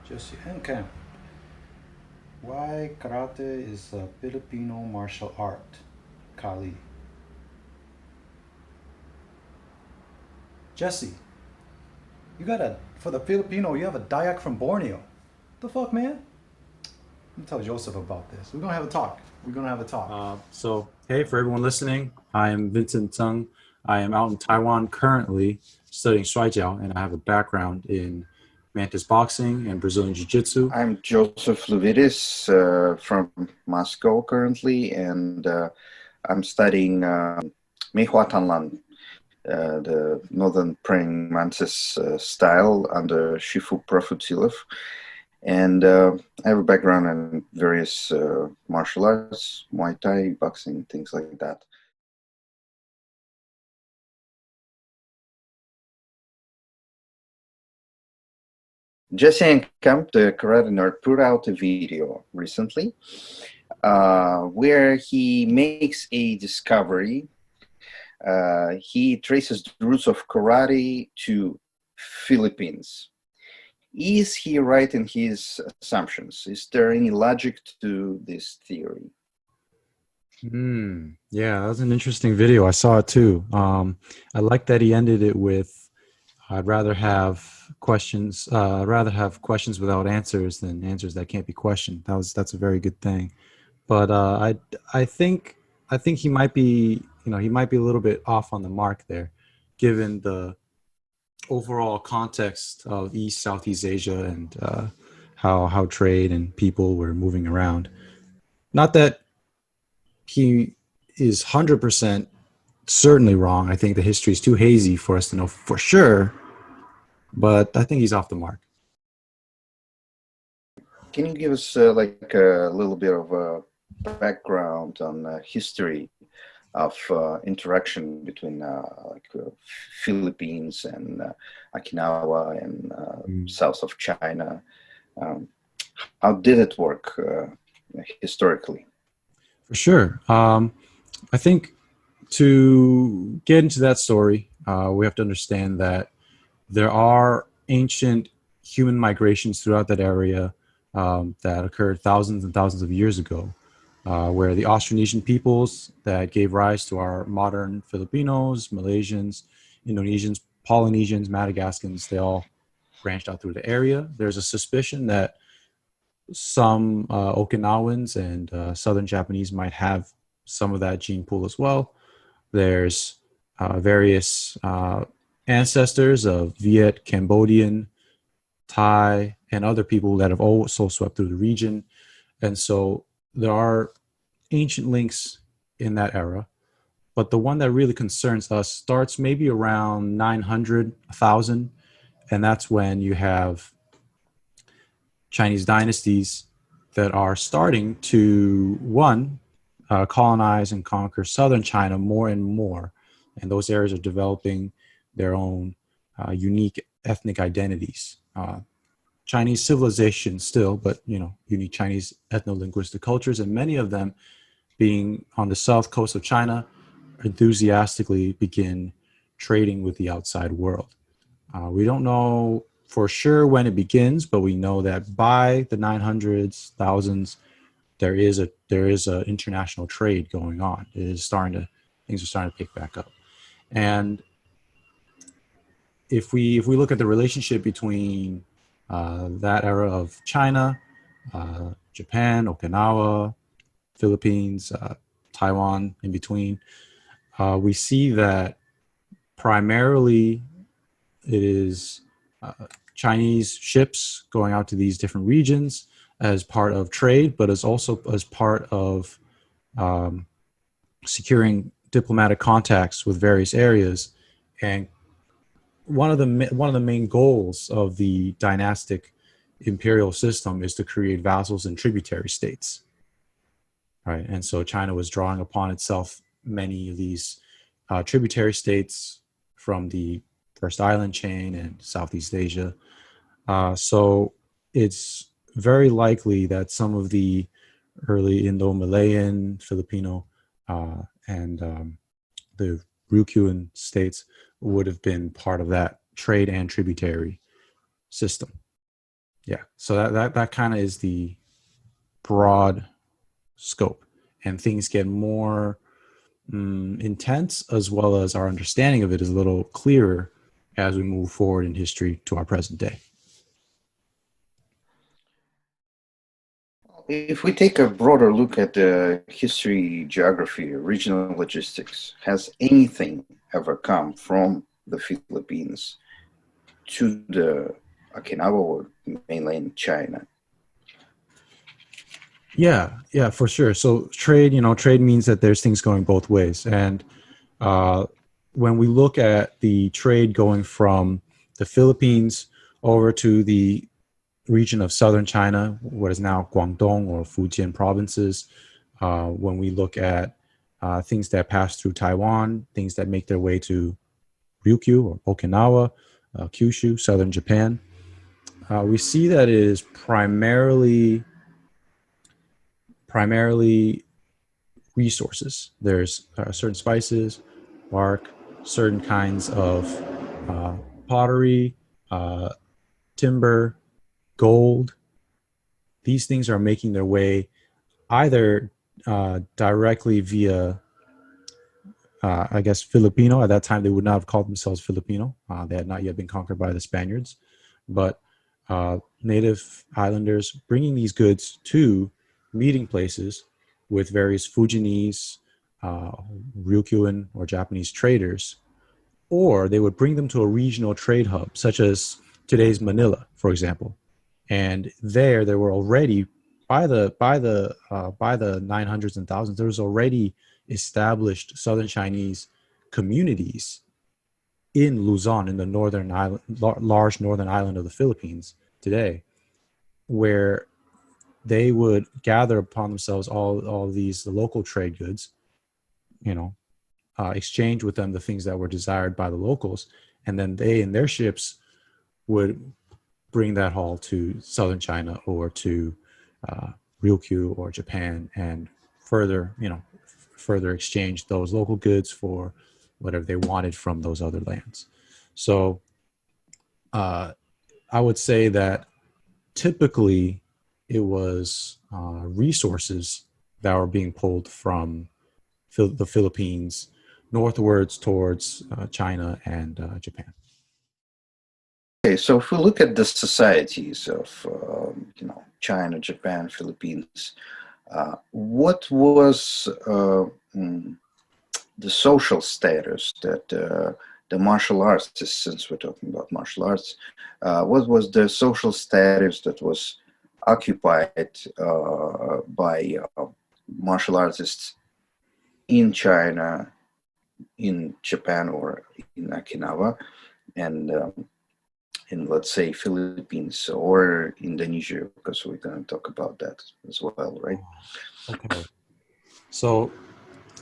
Josef Enkamp. Why karate is a Filipino martial art? Kali. Jesse, you got a for the Filipino. You have a Dayak from Borneo. The fuck, man? Let me tell Joseph about this. We're gonna have a talk. We're gonna have a talk. Hey, for everyone listening, I am Vincent Tung. I am out in Taiwan currently studying Shuai Jiao, and I have a background in Mantis boxing and Brazilian Jiu Jitsu. I'm Joseph Luvidis from Moscow currently, and I'm studying Mehua Tanlan, the Northern Praying Mantis style under Shifu Profutsilov. And I have a background in various martial arts, Muay Thai, boxing, things like that. Jesse Enkamp, the karate nerd, put out a video recently where he makes a discovery. He traces the roots of karate to Philippines. Is he right in his assumptions? Is there any logic to this theory? Yeah, that was an interesting video. I saw it too. I like that he ended it with, "I'd rather have questions. I'd rather have questions without answers than answers that can't be questioned." That's a very good thing. But I think he might be, he might be a little bit off on the mark there, given the overall context of East Southeast Asia and how trade and people were moving around. Not that he is 100% certainly wrong. I think the history is too hazy for us to know for sure, but I think he's off the mark. Can you give us like a little bit of a background on history of interaction between Philippines and Okinawa and Mm. south of China? Um, how did it work historically? For sure. I think to get into that story, we have to understand that there are ancient human migrations throughout that area that occurred thousands and thousands of years ago, where the Austronesian peoples that gave rise to our modern Filipinos, Malaysians, Indonesians, Polynesians, Madagascans, they all branched out through the area. There's a suspicion that some Okinawans and southern Japanese might have some of that gene pool as well. There's various ancestors of Viet, Cambodian, Thai, and other people that have also swept through the region. And so there are ancient links in that era. But the one that really concerns us starts maybe around 900, 1000. And that's when you have Chinese dynasties that are starting to, one, colonize and conquer southern China more and more. And those areas are developing their own unique ethnic identities. Chinese civilization still, but unique Chinese ethno-linguistic cultures, and many of them being on the south coast of China, enthusiastically begin trading with the outside world. We don't know for sure when it begins, but we know that by the 900s, thousands, there is a international trade going on. It is starting to Things are starting to pick back up. And if we look at the relationship between that era of China, Japan, Okinawa, Philippines, Taiwan, in between, we see that primarily it is Chinese ships going out to these different regions as part of trade, but as also as part of um, securing diplomatic contacts with various areas. And one of the main goals of the dynastic imperial system is to create vassals and tributary states, right? And so China was drawing upon itself many of these tributary states from the first island chain and Southeast Asia. So it's very likely that some of the early Indo-Malayan, Filipino, and the Ryukyuan states would have been part of that trade and tributary system. Yeah. So that kind of is the broad scope, and things get more intense, as well as our understanding of it is a little clearer as we move forward in history to our present day. If we take a broader look at the history, geography, regional logistics, has anything ever come from the Philippines to the Okinawa or mainland China? Yeah, for sure. So trade, trade means that there's things going both ways. And when we look at the trade going from the Philippines over to the region of southern China, what is now Guangdong or Fujian provinces, when we look at things that pass through Taiwan, things that make their way to Ryukyu or Okinawa, Kyushu, southern Japan, we see that it is primarily resources. There's certain spices, bark, certain kinds of pottery, timber, gold. These things are making their way either directly via, I guess, Filipino. At that time, they would not have called themselves Filipino. They had not yet been conquered by the Spaniards. But native islanders bringing these goods to meeting places with various Fujianese, Ryukyuan, or Japanese traders, or they would bring them to a regional trade hub, such as today's Manila, for example. And there were already by the 900s and thousands, there was already established Southern Chinese communities in Luzon, in the northern island, large northern island of the Philippines today, where they would gather upon themselves all these local trade goods, exchange with them the things that were desired by the locals, and then they in their ships would bring that haul to southern China or to Ryukyu or Japan, and further exchange those local goods for whatever they wanted from those other lands. So I would say that typically it was resources that were being pulled from the Philippines northwards towards China and Japan. Okay, so if we look at the societies of China, Japan, Philippines, what was the social status that the martial arts, since we're talking about martial arts, what was the social status that was occupied by martial artists in China, in Japan, or in Okinawa, and in, let's say, Philippines or Indonesia, because we're going to talk about that as well, right? Okay. So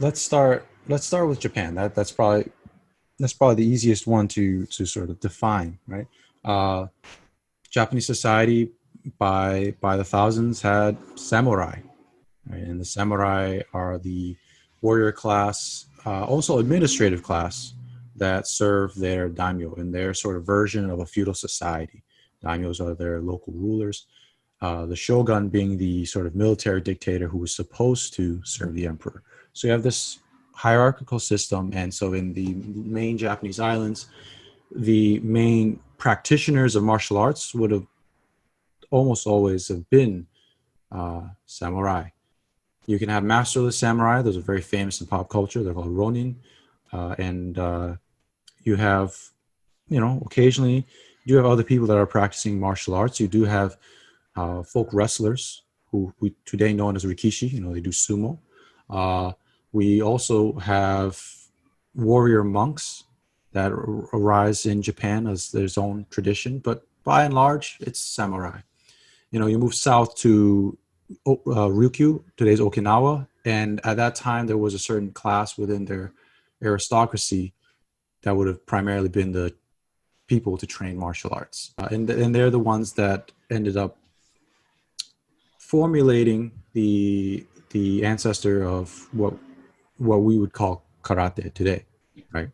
let's start with Japan. That's probably the easiest one to sort of define, right? Japanese society by the thousands had samurai, right? And the samurai are the warrior class, also administrative class, that serve their daimyo in their sort of version of a feudal society. Daimyos are their local rulers. The shogun being the sort of military dictator who was supposed to serve the emperor. So you have this hierarchical system, and so in the main Japanese islands, the main practitioners of martial arts would have almost always have been samurai. You can have masterless samurai; those are very famous in pop culture. They're called ronin, and you have, occasionally you have other people that are practicing martial arts. You do have folk wrestlers who we today known as rikishi. They do sumo. We also have warrior monks that arise in Japan as their own tradition, but by and large, it's samurai. You move south to Ryukyu, today's Okinawa, and at that time there was a certain class within their aristocracy that would have primarily been the people to train martial arts, and they're the ones that ended up formulating the ancestor of what we would call karate today, right?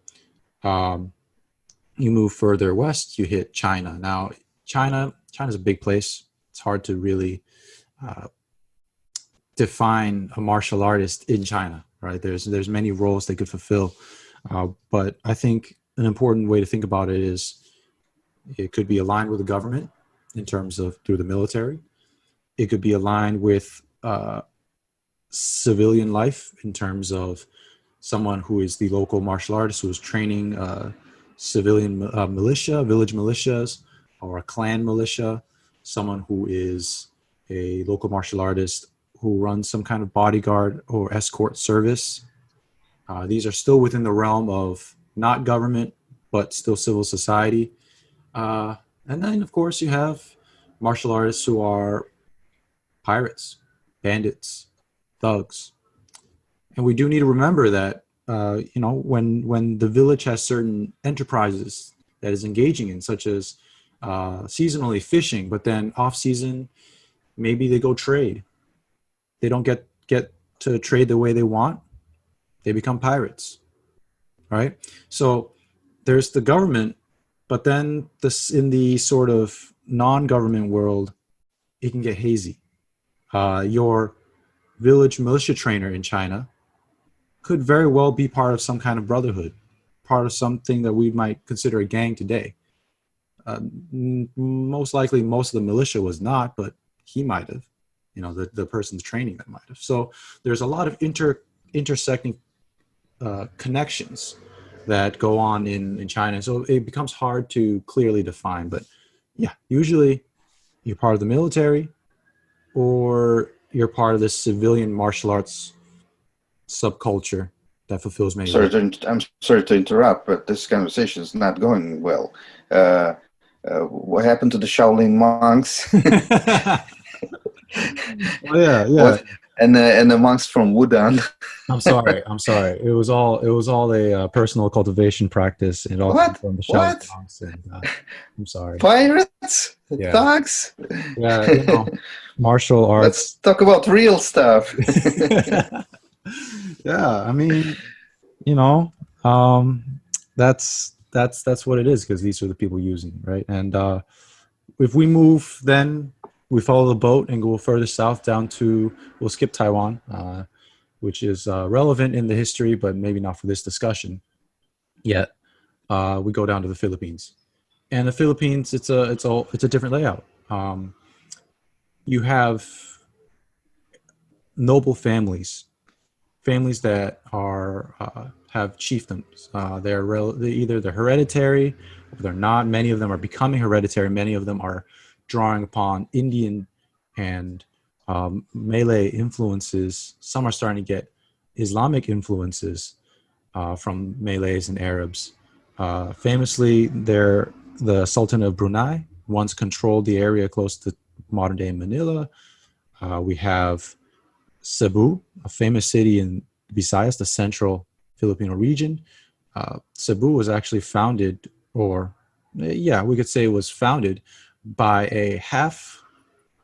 You move further west, you hit China. Now, China China's a big place. It's hard to really define a martial artist in China, right? There's many roles they could fulfill, but I think an important way to think about it is it could be aligned with the government in terms of through the military. It could be aligned with civilian life in terms of someone who is the local martial artist who is training civilian militia, village militias, or a clan militia, someone who is a local martial artist who runs some kind of bodyguard or escort service. These are still within the realm of not government, but still civil society. And then, of course, you have martial artists who are pirates, bandits, thugs. And we do need to remember that, when the village has certain enterprises that is engaging in, such as seasonally fishing, but then off season, maybe they go trade. They don't get to trade the way they want. They become pirates, right? So there's the government, but then this in the sort of non-government world, it can get hazy. Your village militia trainer in China could very well be part of some kind of brotherhood, part of something that we might consider a gang today. Most likely, most of the militia was not, but he might have. The person's training that might have. So there's a lot of intersecting connections that go on in China. So it becomes hard to clearly define. But yeah, usually you're part of the military or you're part of this civilian martial arts subculture that fulfills many roles. I'm sorry to interrupt, but this conversation is not going well. What happened to the Shaolin monks? Oh, yeah. What? And the monks from Wudan. I'm sorry. It was all a personal cultivation practice. It all came from the Shaolin monks, and I'm sorry. Pirates, thugs. Yeah, martial arts. Let's talk about real stuff. Yeah, I mean, that's what it is, because these are the people using, right? And if we move, then we follow the boat and go further south down to, we'll skip Taiwan, which is relevant in the history, but maybe not for this discussion yet. We go down to the Philippines, and the Philippines, it's a different layout. You have noble families that have chiefdoms. They're hereditary, or they're not. Many of them are becoming hereditary. Many of them are drawing upon Indian and Malay influences. Some are starting to get Islamic influences from Malays and Arabs. Famously, the Sultan of Brunei once controlled the area close to modern-day Manila. We have Cebu, a famous city in Visayas, the central Filipino region. Cebu was actually founded, we could say it was founded by a half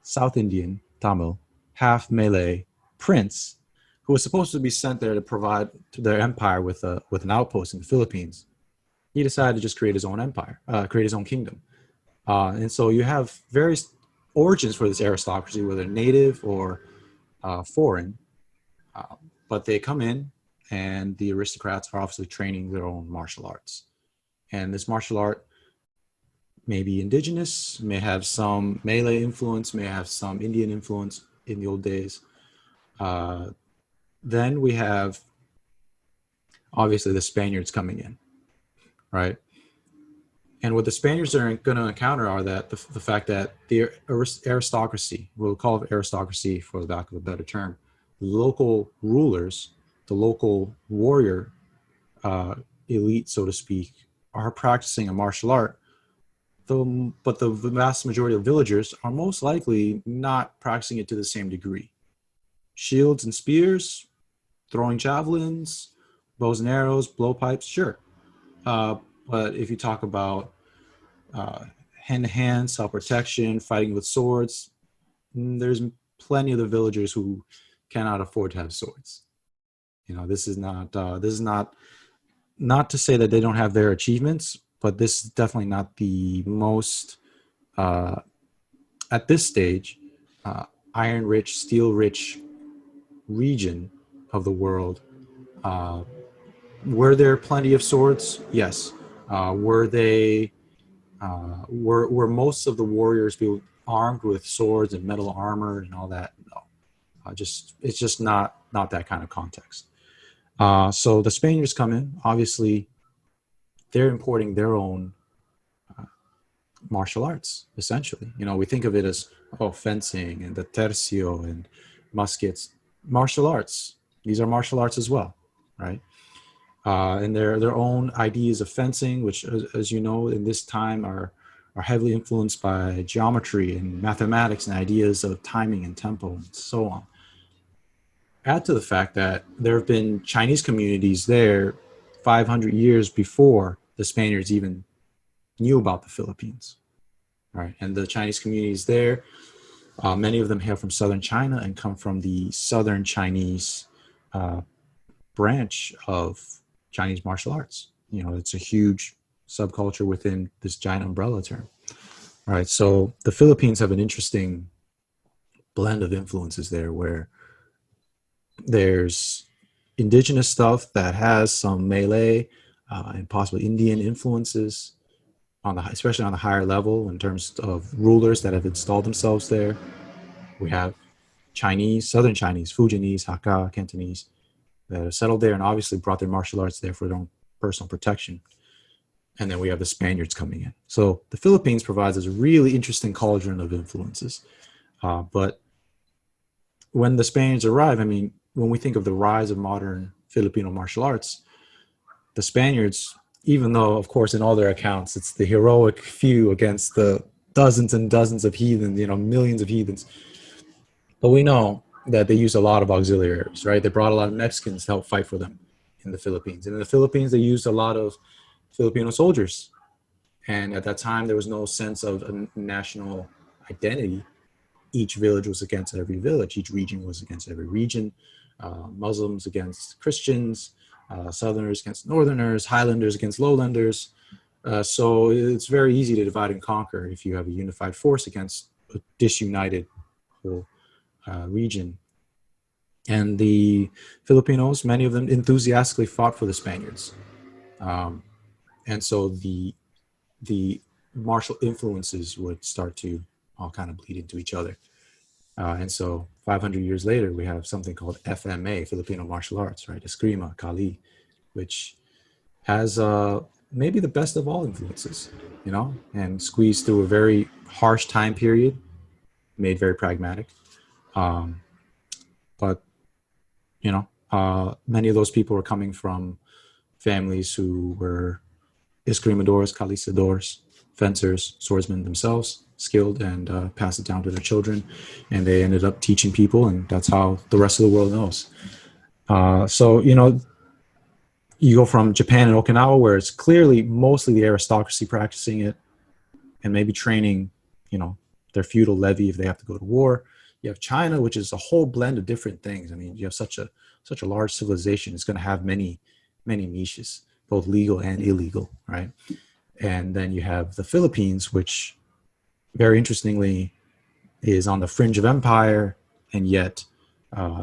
South Indian Tamil, half Malay prince who was supposed to be sent there to provide to their empire with an outpost in the Philippines. He decided to just create his own empire, create his own kingdom. And so you have various origins for this aristocracy, whether native or foreign, but they come in, and the aristocrats are obviously training their own martial arts. And this martial art may be indigenous, may have some Malay influence, may have some Indian influence in the old days. Then we have, obviously, the Spaniards coming in, right? And what the Spaniards are going to encounter are that the fact that the aristocracy, we'll call it aristocracy for the lack of a better term, the local rulers, the local warrior elite, so to speak, are practicing a martial art. But the vast majority of villagers are most likely not practicing it to the same degree. Shields and spears, throwing javelins, bows and arrows, blowpipes, sure. But if you talk about hand-to-hand, self-protection, fighting with swords, there's plenty of the villagers who cannot afford to have swords. This is not to say that they don't have their achievements, but this is definitely not the most at this stage, iron-rich, steel-rich region of the world, were there plenty of swords? Yes. Were most of the warriors be armed with swords and metal armor and all that? No. It's just not that kind of context. So the Spaniards come in. Obviously, they're importing their own martial arts. Essentially, we think of it as fencing and the tercio and muskets. Martial arts. These are martial arts as well, right? And their own ideas of fencing, which, as you know, in this time are heavily influenced by geometry and mathematics and ideas of timing and tempo and so on. Add to the fact that there have been Chinese communities there 500 years before the Spaniards even knew about the Philippines, right? And the Chinese communities there, many of them hail from southern China and come from the southern Chinese branch of Chinese martial arts. It's a huge subculture within this giant umbrella term. All right, so the Philippines have an interesting blend of influences there, where there's indigenous stuff that has some Malay and possibly Indian influences, especially on the higher level in terms of rulers that have installed themselves there. We have Chinese, Southern Chinese, Fujianese, Hakka, Cantonese, that have settled there and obviously brought their martial arts there for their own personal protection. And then we have the Spaniards coming in. So the Philippines provides us a really interesting cauldron of influences. But when the Spaniards arrive, when we think of the rise of modern Filipino martial arts, the Spaniards, even though, of course, in all their accounts, it's the heroic few against the dozens and dozens of heathens, millions of heathens. But we know that they used a lot of auxiliaries, right? They brought a lot of Mexicans to help fight for them in the Philippines. And in the Philippines, they used a lot of Filipino soldiers. And at that time, there was no sense of a national identity. Each village was against every village. Each region was against every region. Muslims against Christians, Southerners against Northerners, Highlanders against Lowlanders. So it's very easy to divide and conquer if you have a unified force against a disunited whole region. And the Filipinos, many of them enthusiastically fought for the Spaniards. And so the martial influences would start to all kind of bleed into each other. And so 500 years later, we have something called FMA, Filipino martial arts, right? Eskrima, Kali, which has maybe the best of all influences, and squeezed through a very harsh time period, made very pragmatic. But, many of those people were coming from families who were escrimadores, calisadores, fencers, swordsmen themselves, skilled, and passed it down to their children. And they ended up teaching people, and that's how the rest of the world knows. So, you go from Japan and Okinawa, where it's clearly mostly the aristocracy practicing it and maybe training, their feudal levy if they have to go to war. You have China, which is a whole blend of different things. You have such a large civilization. It's going to have many, many niches, both legal and illegal, right? And then you have the Philippines, which very interestingly is on the fringe of empire, and yet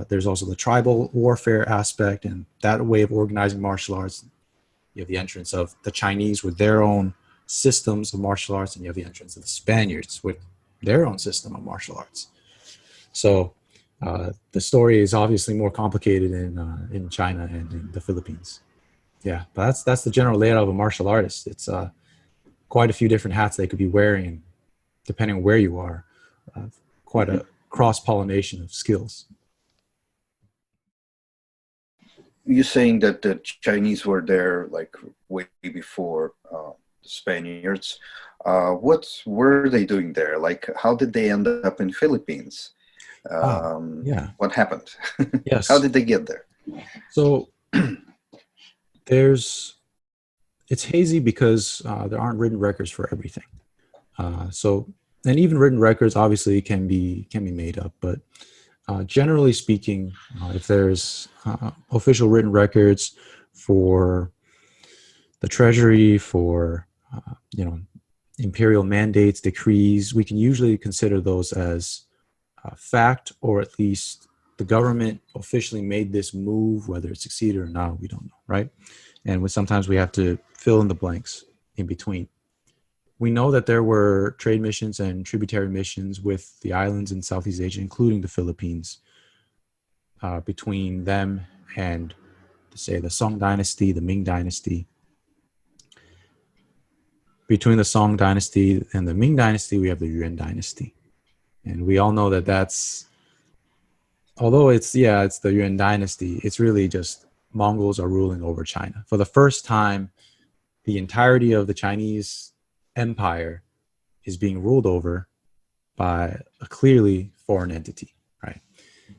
there's also the tribal warfare aspect and that way of organizing martial arts. You have the entrance of the Chinese with their own systems of martial arts, and you have the entrance of the Spaniards with their own system of martial arts. So the story is obviously more complicated in China and in the Philippines. Yeah, but that's the general layout of a martial artist. It's quite a few different hats they could be wearing, and depending on where you are, quite a cross-pollination of skills. You're saying that the Chinese were there like way before the Spaniards. What were they doing there? Like, how did they end up in Philippines? Yeah. What happened? Yes. How did they get there? So it's hazy because there aren't written records for everything. And even written records obviously can be made up, but generally speaking, if there's official written records for the treasury, for imperial mandates, decrees, we can usually consider those as fact, or at least the government officially made this move. Whether it succeeded or not, we don't know, right? And sometimes we have to fill in the blanks in between. We know that there were trade missions and tributary missions with the islands in Southeast Asia, including the Philippines, between them and, say, the Song Dynasty, the Ming Dynasty. Between the Song Dynasty and the Ming Dynasty, we have the Yuan Dynasty. And we all know that that's, although it's the Yuan Dynasty, it's really just Mongols are ruling over China. For the first time, the entirety of the Chinese empire is being ruled over by a clearly foreign entity, right?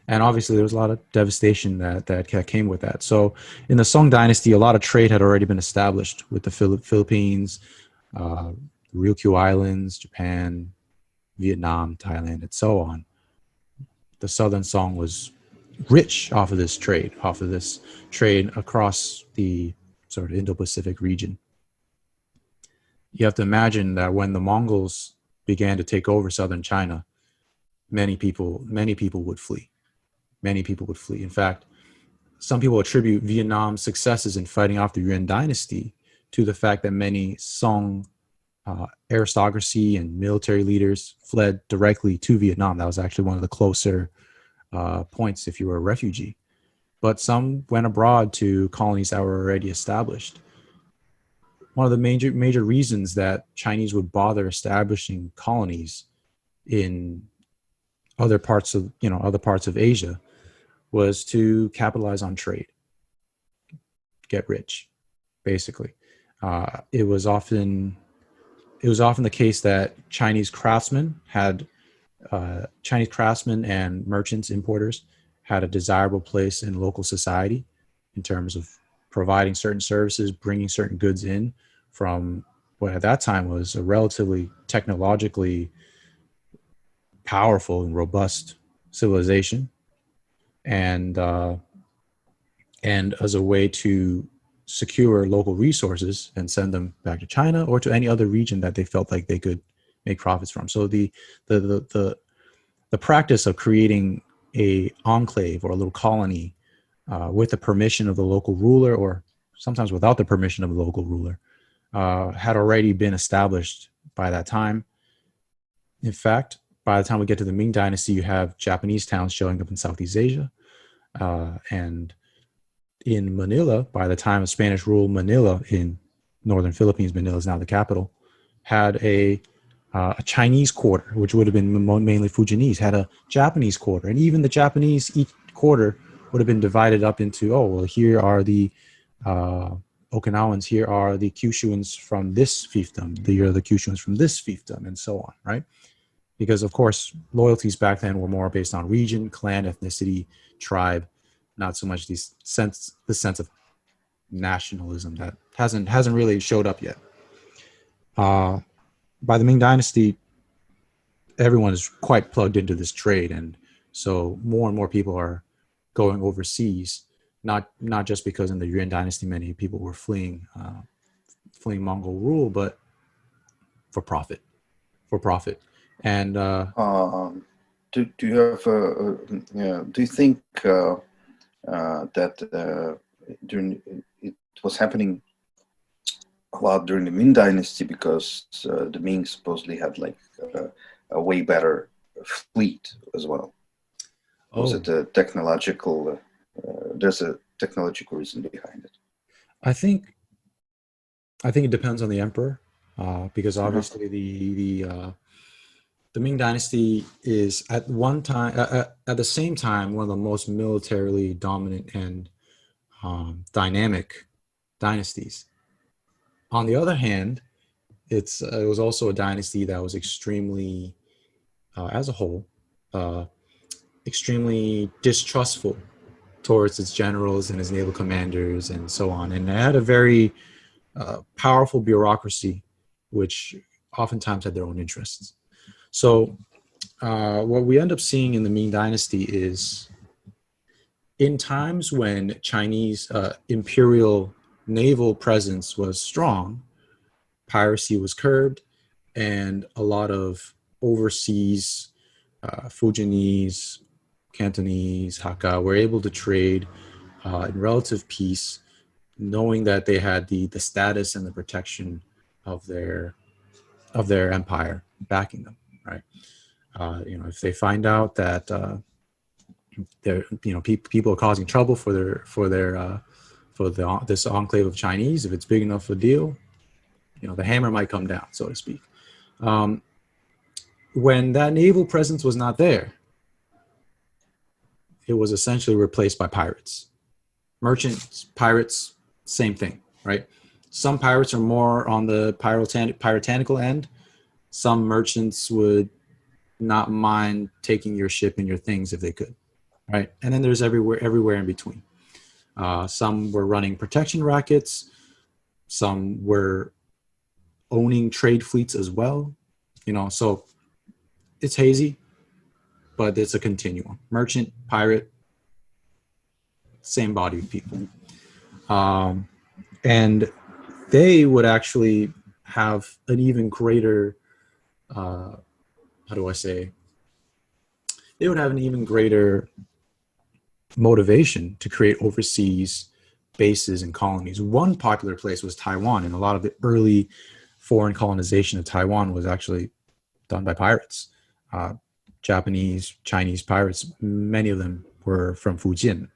And obviously there was a lot of devastation that came with that. So in the Song Dynasty, a lot of trade had already been established with the Philippines, Ryukyu Islands, Japan, Vietnam, Thailand, and so on. The Southern Song was rich off of this trade across the sort of Indo-Pacific region. You have to imagine that when the Mongols began to take over southern China, many people would flee. Many people would flee. In fact, some people attribute Vietnam's successes in fighting off the Yuan dynasty to the fact that many Song aristocracy and military leaders fled directly to Vietnam. That was actually one of the closer points if you were a refugee. But some went abroad to colonies that were already established. One of the major reasons that Chinese would bother establishing colonies in other parts of Asia was to capitalize on trade, get rich, basically. It was often the case that Chinese craftsmen and merchants, importers, had a desirable place in local society in terms of providing certain services, bringing certain goods in from what at that time was a relatively technologically powerful and robust civilization, and as a way to secure local resources and send them back to China or to any other region that they felt like they could make profits from. So the practice of creating a enclave or a little colony with the permission of the local ruler, or sometimes without the permission of the local ruler, had already been established by that time. In fact, by the time we get to the Ming Dynasty, you have Japanese towns showing up in Southeast Asia. And in Manila, by the time of Spanish rule, Manila in northern Philippines, Manila is now the capital, had a Chinese quarter, which would have been mainly Fujianese, had a Japanese quarter. And even the Japanese, each quarter would have been divided up into, here are the Okinawans, here are the Kyushuans from this fiefdom, here are the Kyushuans from this fiefdom, and so on, right? Because, of course, loyalties back then were more based on region, clan, ethnicity, tribe, not so much the sense of nationalism that hasn't really showed up yet. By the Ming Dynasty, everyone is quite plugged into this trade, and so more and more people are going overseas. Not just because in the Yuan Dynasty many people were fleeing Mongol rule, but for profit. And do you have do you think that during it was happening a lot during the Ming Dynasty because the Ming supposedly had like a way better fleet as well? Was it a technological? There's a technological reason behind it. I think it depends on the emperor, because obviously the Ming Dynasty is at one time, at the same time, one of the most militarily dominant and dynamic dynasties. On the other hand, it was also a dynasty that was extremely, as a whole, extremely distrustful towards its generals and its naval commanders and so on. And it had a very powerful bureaucracy, which oftentimes had their own interests. So what we end up seeing in the Ming Dynasty is, in times when Chinese imperial naval presence was strong, piracy was curbed, and a lot of overseas Fujianese, Cantonese, Hakka were able to trade in relative peace, knowing that they had the status and the protection of their empire backing them, right? If they find out that people are causing trouble for this enclave of Chinese, if it's big enough a deal, the hammer might come down, so to speak. When that naval presence was not there, it was essentially replaced by pirates. Merchants, pirates, same thing, right? Some pirates are more on the puritanical end. Some merchants would not mind taking your ship and your things if they could, right? And then there's everywhere in between. Some were running protection rackets. Some were owning trade fleets as well. So it's hazy, but it's a continuum. Merchant, pirate, same body of people. And they would actually have an even greater, they would have an even greater motivation to create overseas bases and colonies. One popular place was Taiwan, and a lot of the early foreign colonization of Taiwan was actually done by pirates. Japanese, Chinese pirates, many of them were from Fujian.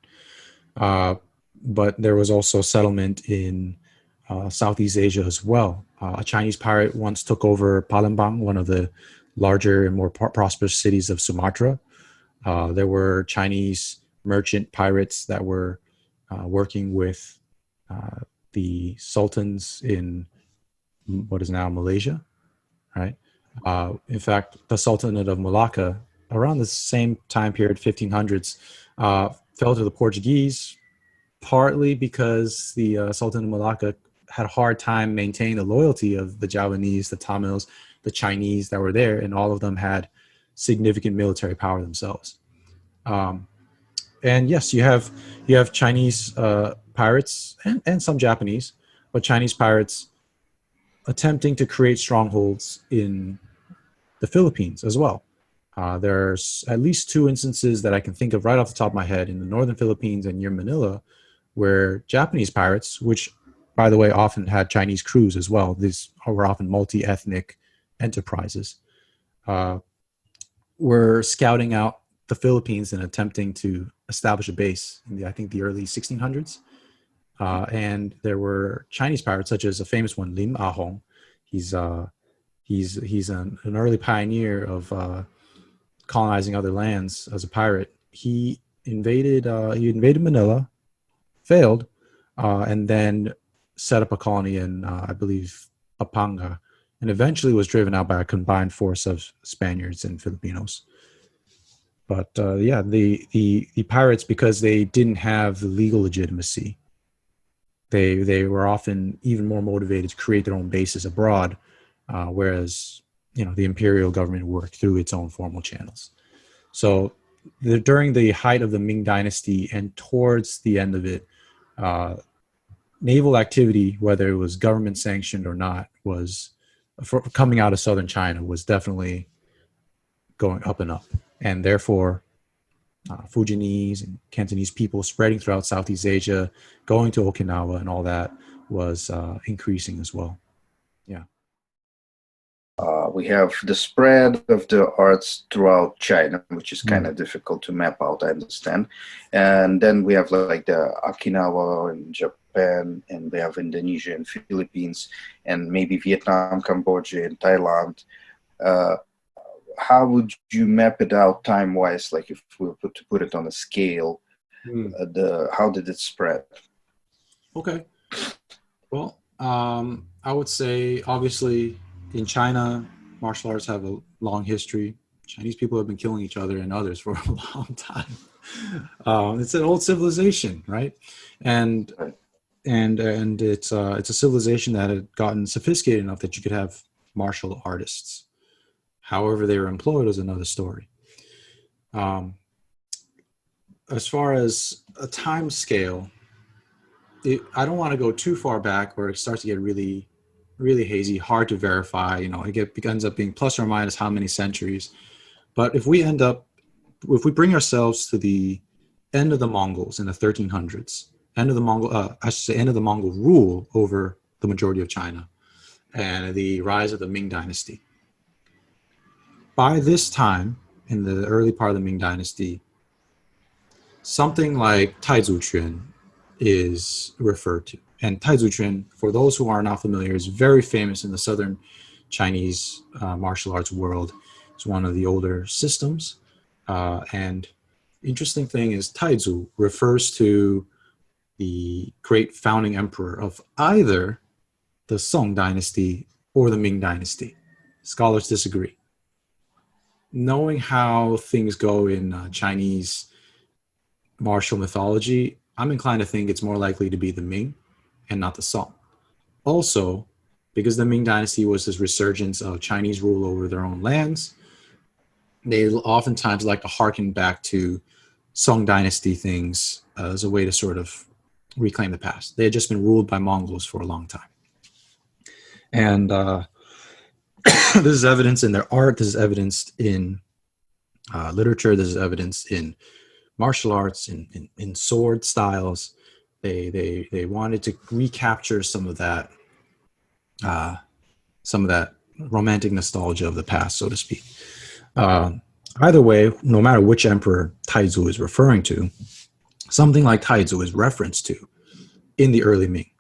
But there was also settlement in Southeast Asia as well. A Chinese pirate once took over Palembang, one of the larger and more prosperous cities of Sumatra. There were Chinese merchant pirates that were working with the sultans in what is now Malaysia, right? In fact, the Sultanate of Malacca, around the same time period, 1500s, fell to the Portuguese, partly because the Sultan of Malacca had a hard time maintaining the loyalty of the Javanese, the Tamils, the Chinese that were there, and all of them had significant military power themselves. And yes, you have Chinese pirates and some Japanese, but Chinese pirates attempting to create strongholds in the Philippines as well. There's at least two instances that I can think of right off the top of my head in the northern Philippines and near Manila, where Japanese pirates, which by the way often had Chinese crews as well, these were often multi-ethnic enterprises, were scouting out the Philippines and attempting to establish a base in the early 1600s. And there were Chinese pirates, such as a famous one, Lim Ah Hong. He's an early pioneer of colonizing other lands as a pirate. He invaded Manila, failed, and then set up a colony in I believe Pampanga, and eventually was driven out by a combined force of Spaniards and Filipinos. But the pirates, because they didn't have the legal legitimacy, they were often even more motivated to create their own bases abroad, whereas the imperial government worked through its own formal channels. So during the height of the Ming Dynasty and towards the end of it, naval activity, whether it was government sanctioned or not, was coming out of southern China was definitely going up and up, and therefore Fujianese and Cantonese people spreading throughout Southeast Asia, going to Okinawa and all that was increasing as well. Yeah. We have the spread of the arts throughout China, which is kind of difficult to map out, I understand. And then we have like the Okinawa and Japan, and we have Indonesia and Philippines, and maybe Vietnam, Cambodia, and Thailand. How would you map it out time-wise? Like if we were to put it on a scale, how did it spread? Okay. Well, I would say obviously in China, martial arts have a long history. Chinese people have been killing each other and others for a long time. It's an old civilization, right? And it's a civilization that had gotten sophisticated enough that you could have martial artists. However they were employed is another story. As far as a time scale, I don't want to go too far back where it starts to get really, really hazy, hard to verify. It ends up being plus or minus how many centuries. But if we bring ourselves to the end of the Mongols in the 1300s, end of the Mongol rule over the majority of China, and the rise of the Ming Dynasty. By this time, in the early part of the Ming Dynasty, something like Taizuquan is referred to. And Taizuquan, for those who are not familiar, is very famous in the southern Chinese martial arts world. It's one of the older systems. And interesting thing is Taizu refers to the great founding emperor of either the Song Dynasty or the Ming Dynasty. Scholars disagree. Knowing how things go in Chinese martial mythology, I'm inclined to think it's more likely to be the Ming and not the Song. Also, because the Ming Dynasty was this resurgence of Chinese rule over their own lands, they oftentimes like to harken back to Song Dynasty things as a way to sort of reclaim the past. They had just been ruled by Mongols for a long time. And this is evidenced in their art, this is evidenced in literature, this is evidenced in martial arts, in sword styles. They wanted to recapture some of that romantic nostalgia of the past, so to speak. Either way, no matter which emperor Taizu is referring to, something like Taizu is referenced to in the early Ming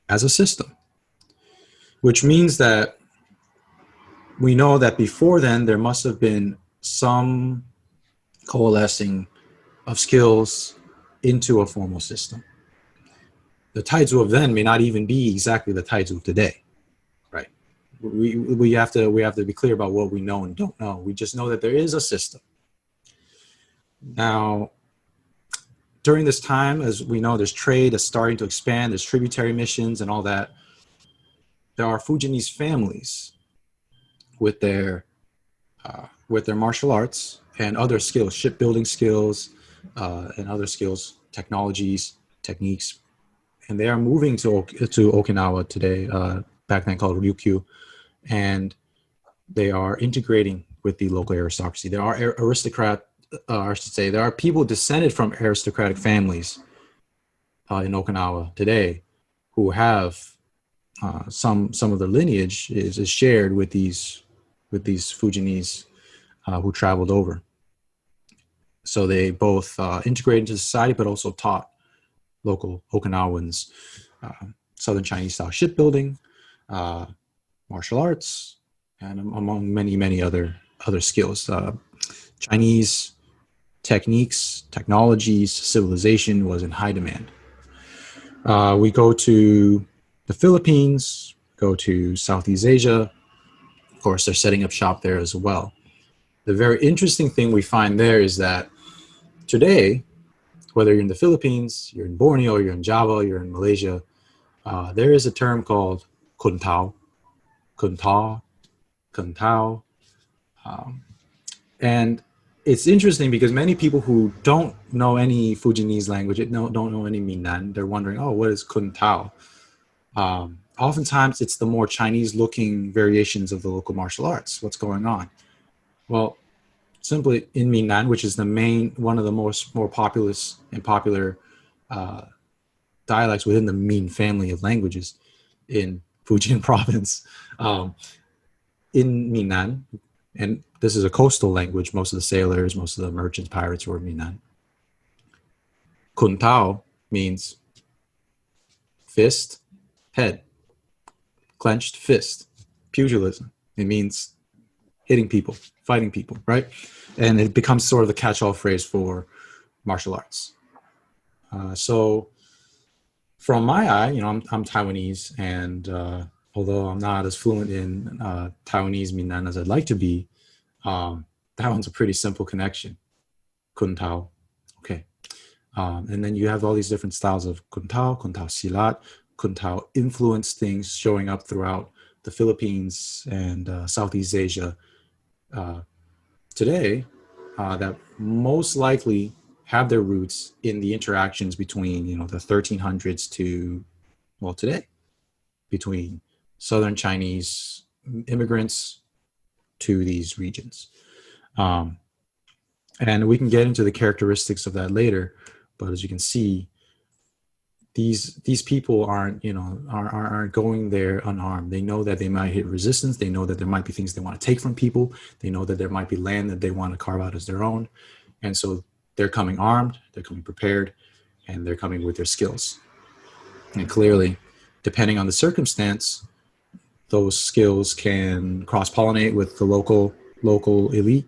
as a system, which means that we know that before then there must have been some coalescing of skills into a formal system. The Taizu of then may not even be exactly the Taizu of today, right? We have to be clear about what we know and don't know. We just know that there is a system. Now, during this time, as we know, there's trade that's starting to expand, there's tributary missions and all that. There are Fujianese families with their martial arts and other skills, shipbuilding skills, and other skills, technologies, techniques, and they are moving to Okinawa today, back then called Ryukyu, and they are integrating with the local aristocracy. There are there are people descended from aristocratic families in Okinawa today who have some of their lineage is shared with these Fujianese who traveled over. So they both integrated into society, but also taught local Okinawans Southern Chinese style shipbuilding, martial arts, and among many other skills. Chinese techniques, technologies, civilization was in high demand. We go to the Philippines, go to Southeast Asia. Of course, they're setting up shop there as well. The very interesting thing we find there is that today, whether you're in the Philippines, you're in Borneo, you're in Java, you're in Malaysia, there is a term called Kuntao. And it's interesting because many people who don't know any Fujianese language, don't know any Minnan, they're wondering, oh, what is Kuntao? Oftentimes, it's the more Chinese-looking variations of the local martial arts. What's going on? Well, simply in Minnan, which is one of the more populous and popular dialects within the Min family of languages in Fujian province. In Minnan, and this is a coastal language, most of the sailors, most of the merchants, pirates were Minnan. Kuntao means fist, head, clenched fist, pugilism. It means hitting people, fighting people, right? And it becomes sort of the catch-all phrase for martial arts. So from my eye, I'm Taiwanese, and although I'm not as fluent in Taiwanese Minnan as I'd like to be, that one's a pretty simple connection. Kuntao, okay. And then you have all these different styles of Kuntao Silat, Kuntao influenced things showing up throughout the Philippines and Southeast Asia today that most likely have their roots in the interactions between, the 1300s to, today, between Southern Chinese immigrants to these regions. And we can get into the characteristics of that later, but as you can see, these people aren't going there unarmed. They know that they might hit resistance. They know that there might be things they want to take from people. They know that there might be land that they want to carve out as their own, and so they're coming armed, they're coming prepared, and they're coming with their skills. And clearly, depending on the circumstance, those skills can cross-pollinate with the local elite,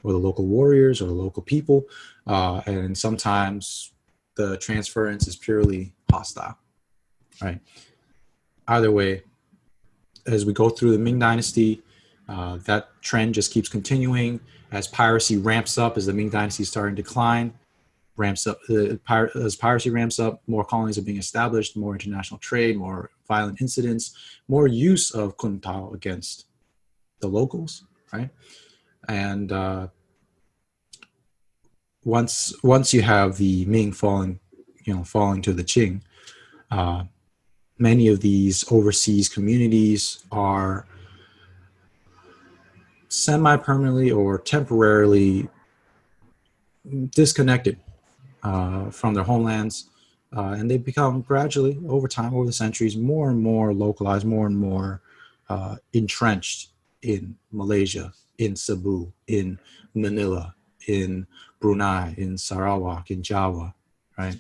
or the local warriors, or the local people, and sometimes the transference is purely hostile, right? Either way, as we go through the Ming Dynasty, that trend just keeps continuing. As piracy ramps up, as the Ming Dynasty is starting to decline, as piracy ramps up, more colonies are being established, more international trade, more violent incidents, more use of Kuntao against the locals, right? And once you have the Ming falling to the Qing, many of these overseas communities are semi-permanently or temporarily disconnected from their homelands, and they become gradually, over time, over the centuries, more and more localized, more and more entrenched in Malaysia, in Cebu, in Manila, in Brunei, in Sarawak, in Java, right?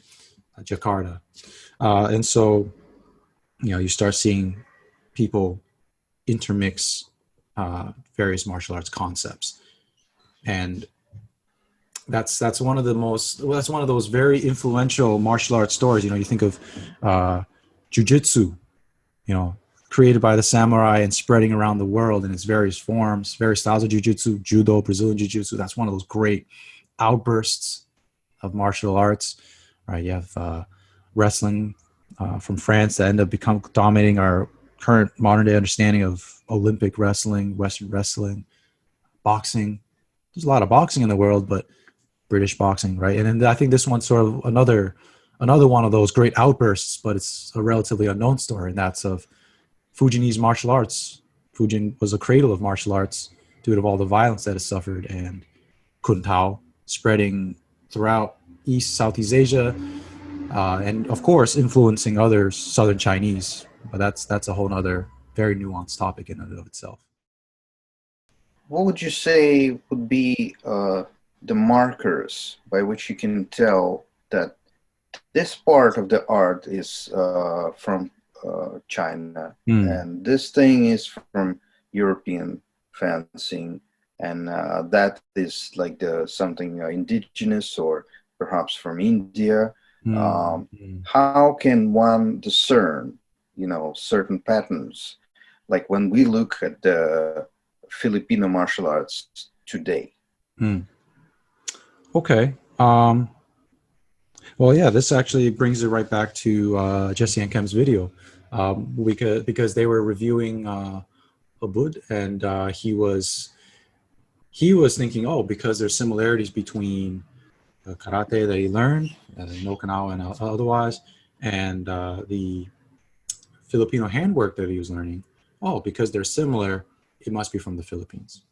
Jakarta. And so, you start seeing people intermix various martial arts concepts. And that's one of those very influential martial arts stories. You think of jiu-jitsu, created by the samurai and spreading around the world in its various forms, various styles of jiu-jitsu, judo, Brazilian jiu-jitsu. That's one of those great outbursts of martial arts, right? You have wrestling from France that end up dominating our current modern day understanding of Olympic wrestling, Western wrestling, boxing. There's a lot of boxing in the world, but British boxing, right? And then I think this one's sort of another one of those great outbursts, but it's a relatively unknown story, and that's of Fujianese martial arts. Fujian was a cradle of martial arts due to all the violence that it suffered, and Kuntao spreading throughout Southeast Asia, and of course influencing other Southern Chinese. But that's a whole other very nuanced topic in and of itself. What would you say would be the markers by which you can tell that this part of the art is from China, and this thing is from European fencing, and that is like something indigenous or perhaps from India? How can one discern, certain patterns, like when we look at the Filipino martial arts today? Okay. Well, yeah, this actually brings it right back to Jesse Enkamp's video, because they were reviewing Abud, and he was thinking, because there's similarities between the karate that he learned in Okinawa and otherwise, and the Filipino handwork that he was learning. Because they're similar, it must be from the Philippines.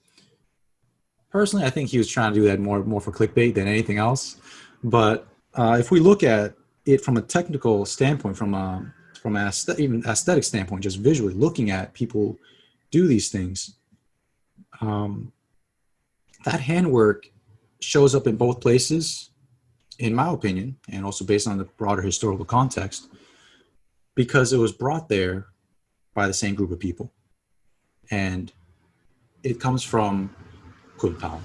Personally, I think he was trying to do that more for clickbait than anything else. But if we look at it from a technical standpoint, from an even aesthetic standpoint, just visually looking at people do these things, that handwork shows up in both places, in my opinion, and also based on the broader historical context, because it was brought there by the same group of people. And it comes from Kuntao.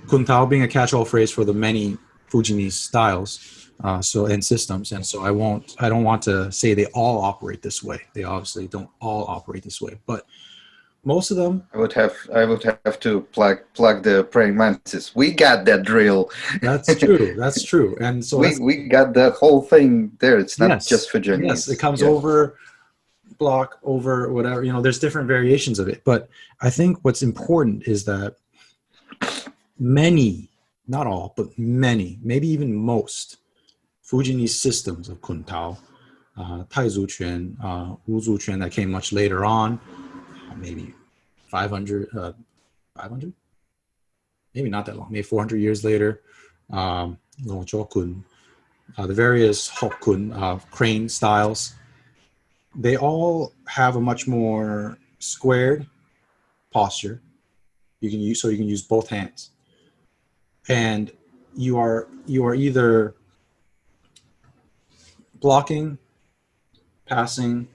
Kuntao being a catch-all phrase for the many Fujianese styles and systems. And so I don't want to say they all operate this way. They obviously don't all operate this way, but most of them. I would have to plug the praying mantis. We got that drill. That's true. That's true. And so we got that whole thing there. It's not just for Fujianese. Yes, it comes over block, over whatever, there's different variations of it. But I think what's important is that many, not all, but many, maybe even most Fujianese systems of Kuntao Taizu Quan, Wuzu Quan that came much later on, maybe 500, 500? Maybe not that long, maybe 400 years later. The various Hokkun, crane styles, they all have a much more squared posture. You can use both hands, and you are either blocking, passing,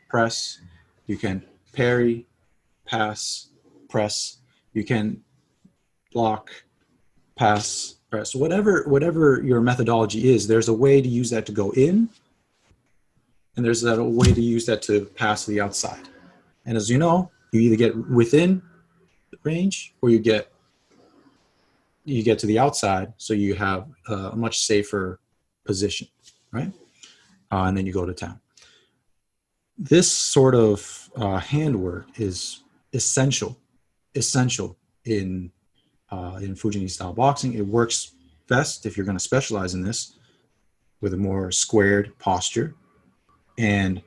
press. You can parry, pass, press. You can block, pass, press. Whatever your methodology is, there's a way to use that to go in, and there's a way to use that to pass to the outside. And as you know, you either get within the range or you get to the outside, so you have a much safer position, right? And then you go to town. This sort of handwork is essential in Fujinese style boxing. It works best if you're going to specialize in this with a more squared posture. And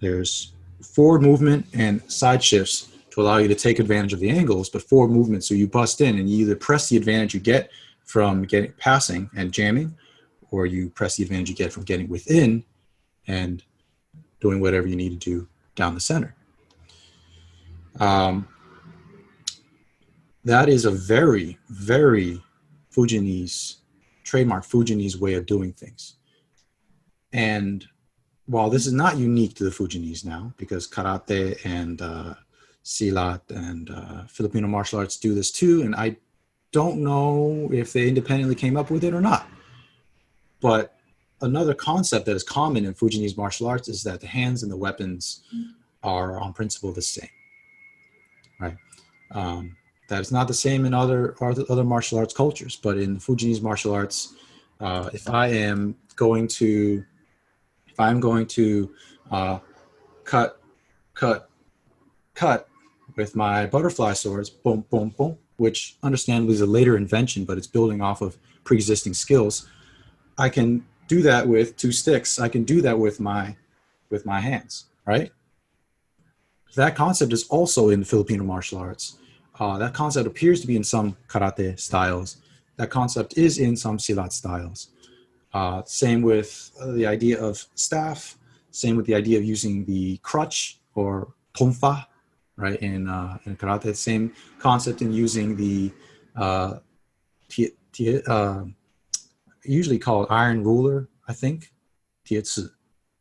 there's forward movement and side shifts to allow you to take advantage of the angles, but forward movement, so you bust in and you either press the advantage you get from passing and jamming, or you press the advantage you get from getting within and doing whatever you need to do down the center. That is a very, very trademark Fujinese way of doing things. And while this is not unique to the Fujinese now, because karate and silat and Filipino martial arts do this too, and I don't know if they independently came up with it or not. But another concept that is common in Fujinese martial arts is that the hands and the weapons are on principle the same, right? That is not the same in other martial arts cultures, but in the Fujinese martial arts, if I'm going to cut with my butterfly swords, boom, boom, boom, which understandably is a later invention, but it's building off of pre-existing skills. I can do that with two sticks. I can do that with my hands, right? That concept is also in Filipino martial arts. That concept appears to be in some karate styles. That concept is in some silat styles. Same with the idea of staff. Same with the idea of using the crutch or tonfa, right? In karate, same concept in using the usually called iron ruler, I think, tietsu,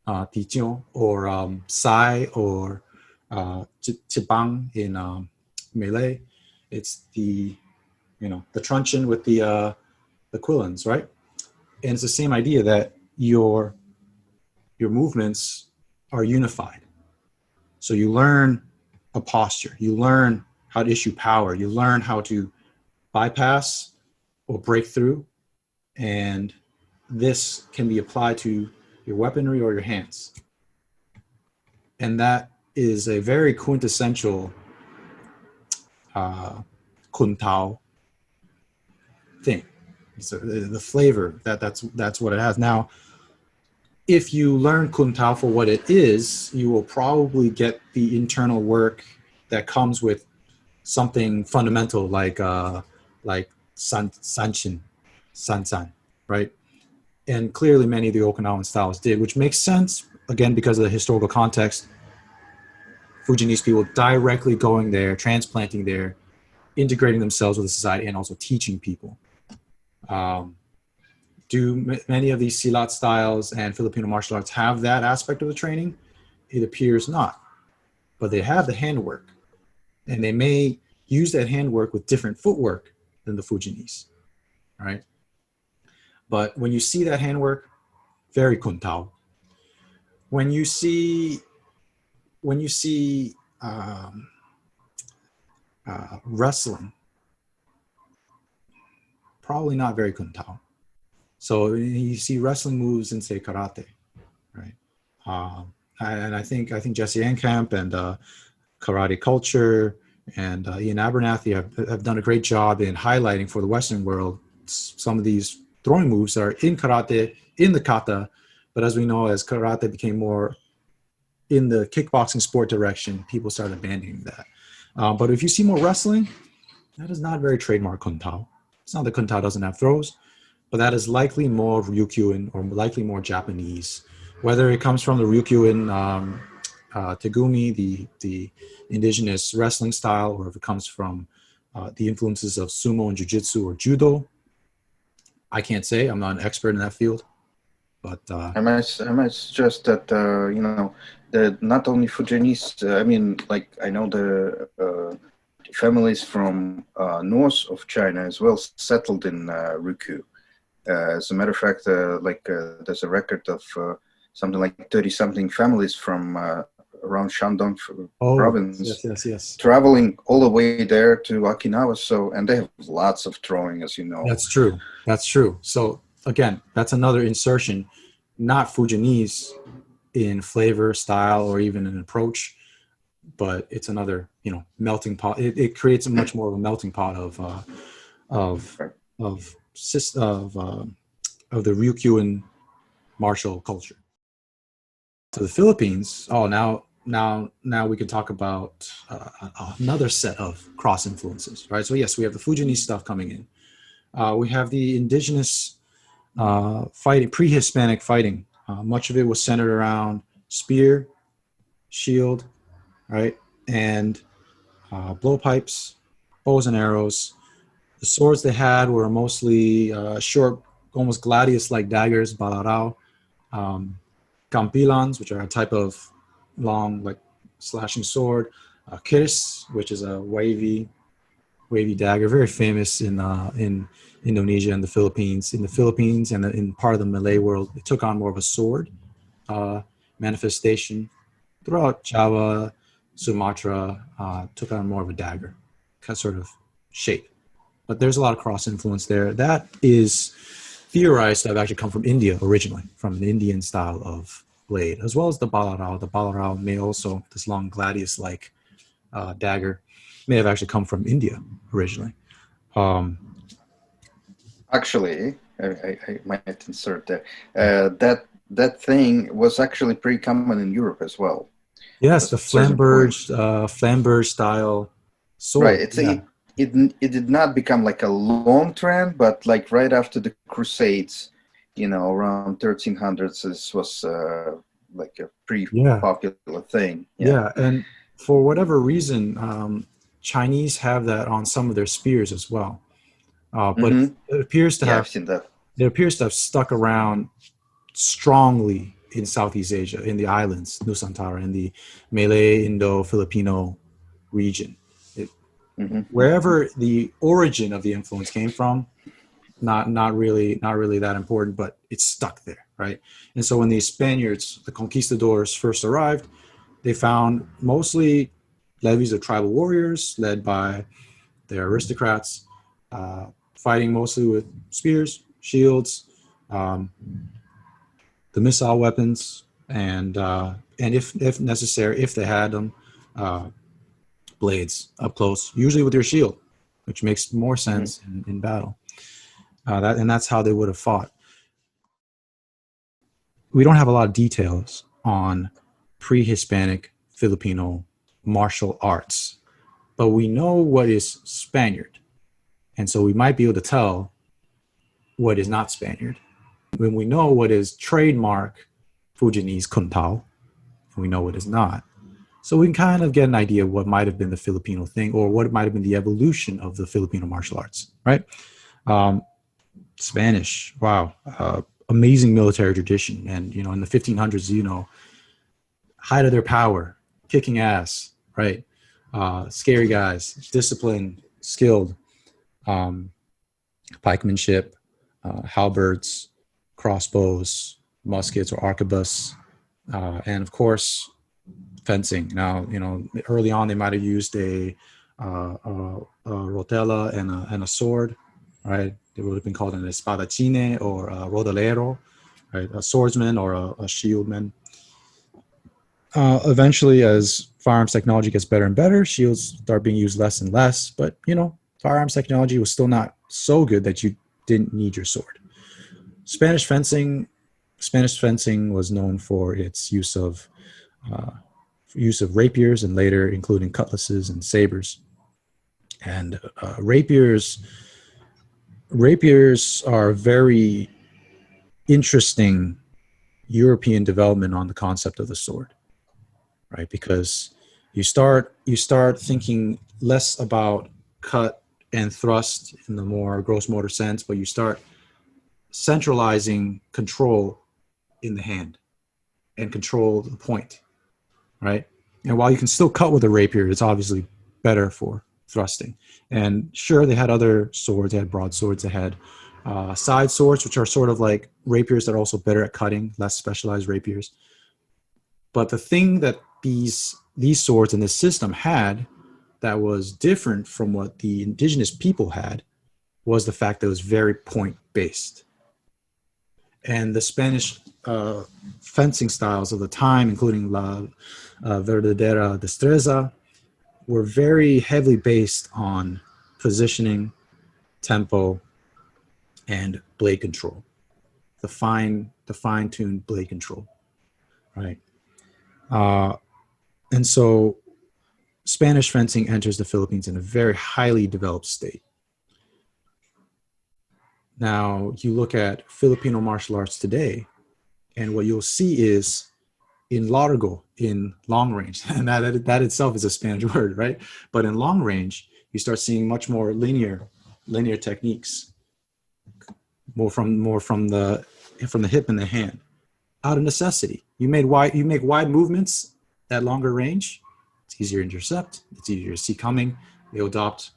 tijiao, or sai, or chibang in Malay. It's the truncheon with the quillins, right? And it's the same idea that your movements are unified. So you learn a posture, you learn how to issue power, you learn how to bypass or break through, and this can be applied to your weaponry or your hands. And that is a very quintessential Kuntao thing. So the flavor, that's what it has. Now, if you learn Kuntao for what it is, you will probably get the internal work that comes with something fundamental like sansan, right? And clearly many of the Okinawan styles did, which makes sense, again, because of the historical context. Fujinese people directly going there, transplanting there, integrating themselves with the society, and also teaching people. Do many of these silat styles and Filipino martial arts have that aspect of the training? It appears not, but they have the handwork, and they may use that handwork with different footwork than the Fujinese, right? But when you see that handwork, very Kuntao. When you see wrestling, probably not very Kuntao. So you see wrestling moves in, say, karate, right? And I think Jesse Enkamp and Karate Culture and Ian Abernathy have done a great job in highlighting for the Western world some of these throwing moves that are in karate, in the kata, But as we know, as karate became more in the kickboxing sport direction, people started abandoning that. But if you see more wrestling, that is not very trademark Kuntao. It's not that Kuntao doesn't have throws, but that is likely more Ryukyuan or likely more Japanese. Whether it comes from the Ryukyuan Tegumi, the indigenous wrestling style, or if it comes from the influences of sumo and jiu-jitsu or judo, I can't say. I'm not an expert in that field. But I might suggest that not only Fujianese. I know the families from north of China as well settled in Ryukyu. As a matter of fact, there's a record of something like 30-something families from around Shandong province yes. traveling all the way there to Okinawa. So, and they have lots of throwing, as you know. That's true. So again, that's another insertion, not Fujianese in flavor, style, or even an approach, but it's another, melting pot. It creates a much more of a melting pot of the Ryukyuan martial culture. To the Philippines, now we can talk about another set of cross influences, right? So yes, we have the Fujianese stuff coming in. We have the indigenous fighting, pre-Hispanic fighting. Much of it was centered around spear, shield, right, and blowpipes, bows and arrows. The swords they had were mostly short, almost gladius-like daggers, balarao, campilans, which are a type of long, like slashing sword, kiris, which is a wavy dagger, very famous in Indonesia and the Philippines. In the Philippines and in part of the Malay world, it took on more of a sword manifestation. Throughout Java, Sumatra, took on more of a dagger sort of shape. But there's a lot of cross influence there. That is theorized to have actually come from India originally, from an Indian style of blade, as well as the balarao. The balarao may also, this long gladius-like dagger, may have actually come from India originally. Actually, I might insert there. That thing was actually pretty common in Europe as well. Yes, the flamberge style sword. Right. It did not become like a long trend, but like right after the Crusades, around 1300s, this was like a pretty popular thing. Yeah, and for whatever reason, Chinese have that on some of their spears as well. But it appears to have, I've seen that. It appears to have stuck around strongly in Southeast Asia, in the islands, Nusantara, in the Malay, Indo-Filipino region. Wherever the origin of the influence came from, not really that important, but it's stuck there, right? And so when the Spaniards, the conquistadors, first arrived, they found mostly levies of tribal warriors led by their aristocrats, fighting mostly with spears, shields, the missile weapons, and if necessary, if they had them, blades up close, usually with your shield, which makes more sense in battle. That's how they would have fought. We don't have a lot of details on pre-Hispanic Filipino martial arts, but we know what is Spaniard. And so we might be able to tell what is not Spaniard. When we know what is trademark Fujianese Kuntao, we know what is not. So we can kind of get an idea of what might have been the Filipino thing, or what might have been the evolution of the Filipino martial arts, right? Spanish, wow, amazing military tradition. And, in the 1500s, height of their power, kicking ass, right? Scary guys, disciplined, skilled, pikemanship, halberds, crossbows, muskets or arquebus, and of course, fencing. Now, early on they might have used a rotella and a sword, right? They would have been called an espadachine or a rodalero, right? A swordsman or a shieldman. Eventually, as firearms technology gets better and better, shields start being used less and less. But, firearms technology was still not so good that you didn't need your sword. Spanish fencing Spanish fencing was known for its uh, use of rapiers, and later including cutlasses and sabers. And rapiers are very interesting European development on the concept of the sword, right? Because you start thinking less about cut and thrust in the more gross motor sense, but you start centralizing control in the hand and control the point, right? And while you can still cut with a rapier, it's obviously better for thrusting. And sure, they had other swords. They had broadswords. They had side swords, which are sort of like rapiers that are also better at cutting, less specialized rapiers. But the thing that these swords and this system had that was different from what the indigenous people had was the fact that it was very point based. And the Spanish fencing styles of the time, including La Verdadera Destreza, were very heavily based on positioning, tempo, and blade control. The fine-tuned blade control, right? And so Spanish fencing enters the Philippines in a very highly developed state. Now, you look at Filipino martial arts today, and what you'll see is in largo, in long range, and that itself is a Spanish word, right? But in long range, you start seeing much more linear techniques, more from the hip and the hand, out of necessity. You make wide movements at longer range. It's easier to intercept. It's easier to see coming. They adopt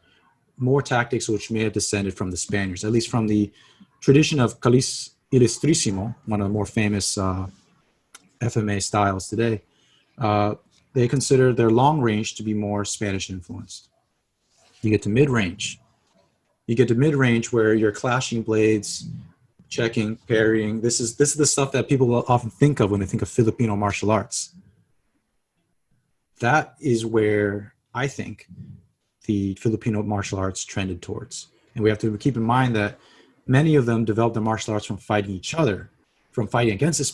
more tactics which may have descended from the Spaniards, at least from the tradition of Calis Ilustrísimo, one of the more famous FMA styles today. They consider their long range to be more Spanish influenced. You get to mid range. Where you're clashing blades, checking, parrying. This is the stuff that people will often think of when they think of Filipino martial arts. That is where I think the Filipino martial arts trended towards. And we have to keep in mind that many of them developed their martial arts from fighting each other, from fighting against the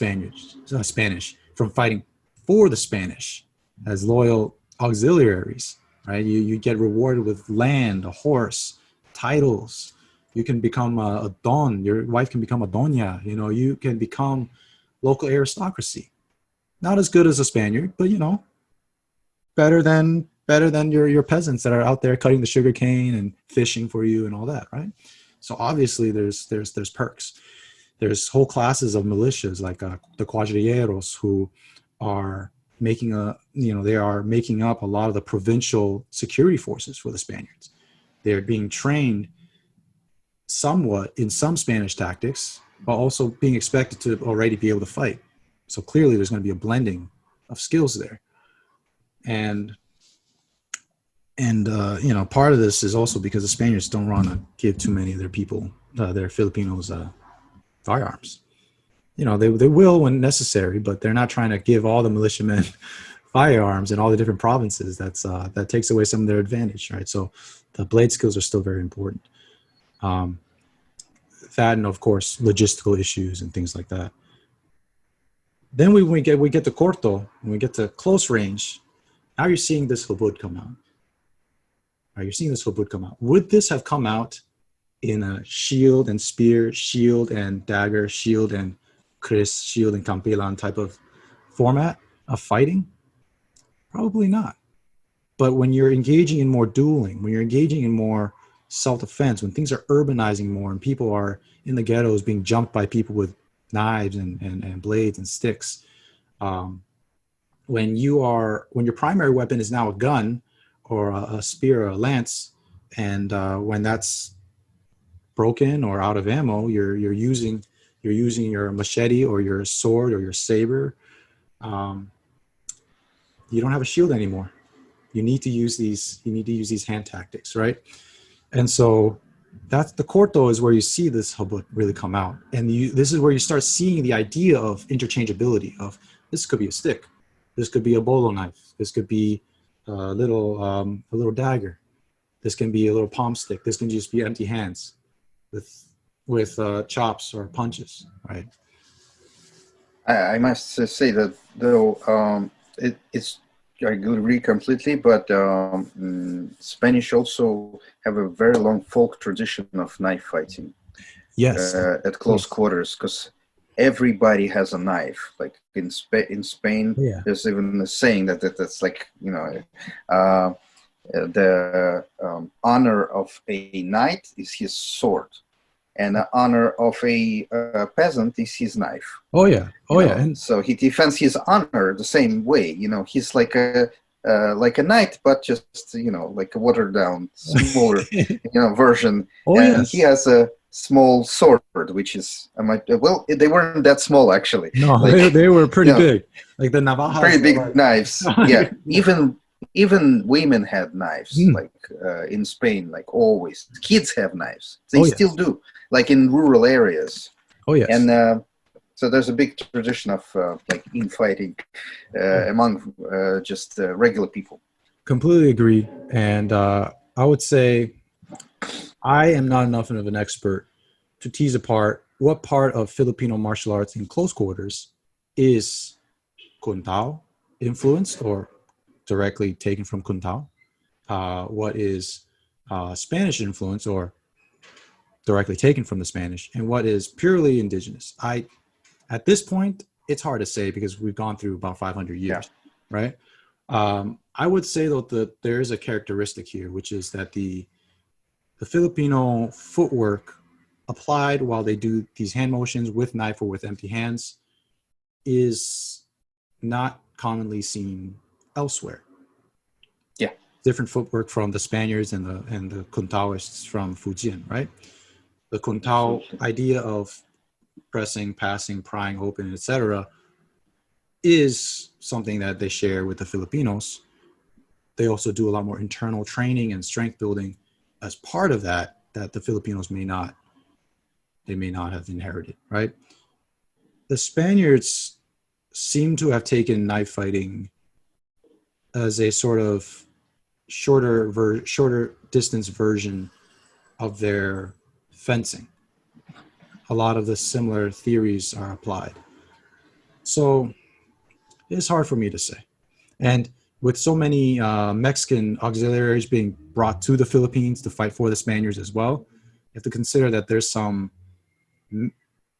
Spanish, from fighting for the Spanish as loyal auxiliaries, right? You get rewarded with land, a horse, titles. You can become a don. Your wife can become a doña. You can become local aristocracy. Not as good as a Spaniard, but better than your peasants that are out there cutting the sugar cane and fishing for you and all that, right? So obviously there's perks. There's whole classes of militias like the cuadrilleros who are making up a lot of the provincial security forces for the Spaniards. They're being trained somewhat in some Spanish tactics, while also being expected to already be able to fight. So clearly there's going to be a blending of skills there. And part of this is also because the Spaniards don't want to give too many of their people, their Filipinos, firearms. They will when necessary, but they're not trying to give all the militiamen firearms in all the different provinces. That takes away some of their advantage, right? So the blade skills are still very important. That, and of course logistical issues and things like that. Then we get to corto, when we get to close range. Now you're seeing this hubud come out. Right, you're seeing this hubud come out. Would this have come out in a shield and spear, shield and dagger, shield and kris, shield and kampilan type of format of fighting? Probably not. But when you're engaging in more dueling, when you're engaging in more self-defense, when things are urbanizing more and people are in the ghettos being jumped by people with knives and blades and sticks, when your primary weapon is now a gun or a spear or a lance, and when that's broken or out of ammo, you're using your machete or your sword or your saber. You don't have a shield anymore. You need to use these hand tactics, right? And so that's the corto, is where you see this hubud really come out. And this is where you start seeing the idea of interchangeability of this could be a stick. This could be a bolo knife. This could be a little dagger. This can be a little palm stick. This can just be empty hands with chops or punches, right? I must say that though it's I agree completely, but Spanish also have a very long folk tradition of knife fighting Yes. at close Yes. quarters, because everybody has a knife. Like in Spain, Yeah. there's even a saying that's like uh, the honor of a knight is his sword, and the honor of a peasant is his knife. Oh yeah. Oh yeah. And So he defends his honor the same way. He's like a knight, but just like a watered down, smaller version. oh And he yes. has a small sword, which is well, they weren't that small actually. No, they Like they were pretty you know, big. Like the navajas pretty were big knives. Yeah, like. even women had knives. Mm. Like in Spain, like always, kids have knives. They Oh still yes. do. Like in rural areas. Oh yes. And so there's a big tradition of like infighting among just regular people. Completely agree. And I would say I am not enough of an expert to tease apart what part of Filipino martial arts in close quarters is Kuntao influenced or directly taken from Kuntao. What is Spanish influence or directly taken from the Spanish, and what is purely indigenous. At this point, it's hard to say because we've gone through about 500 years, right? I would say though that there is a characteristic here, which is that the Filipino footwork applied while they do these hand motions with knife or with empty hands is not commonly seen elsewhere. Yeah, Different footwork from the Spaniards and the Kuntaoists from Fujian, right? The Kuntao absolutely. idea of pressing, passing, prying open, etc., is something that they share with the Filipinos. They also do a lot more internal training and strength building as part of that the Filipinos may not have inherited, right? The Spaniards seem to have taken knife fighting as a sort of shorter distance version of their fencing. A lot of the similar theories are applied. So it's hard for me to say. And with so many Mexican auxiliaries being brought to the Philippines to fight for the Spaniards as well, you have to consider that there's some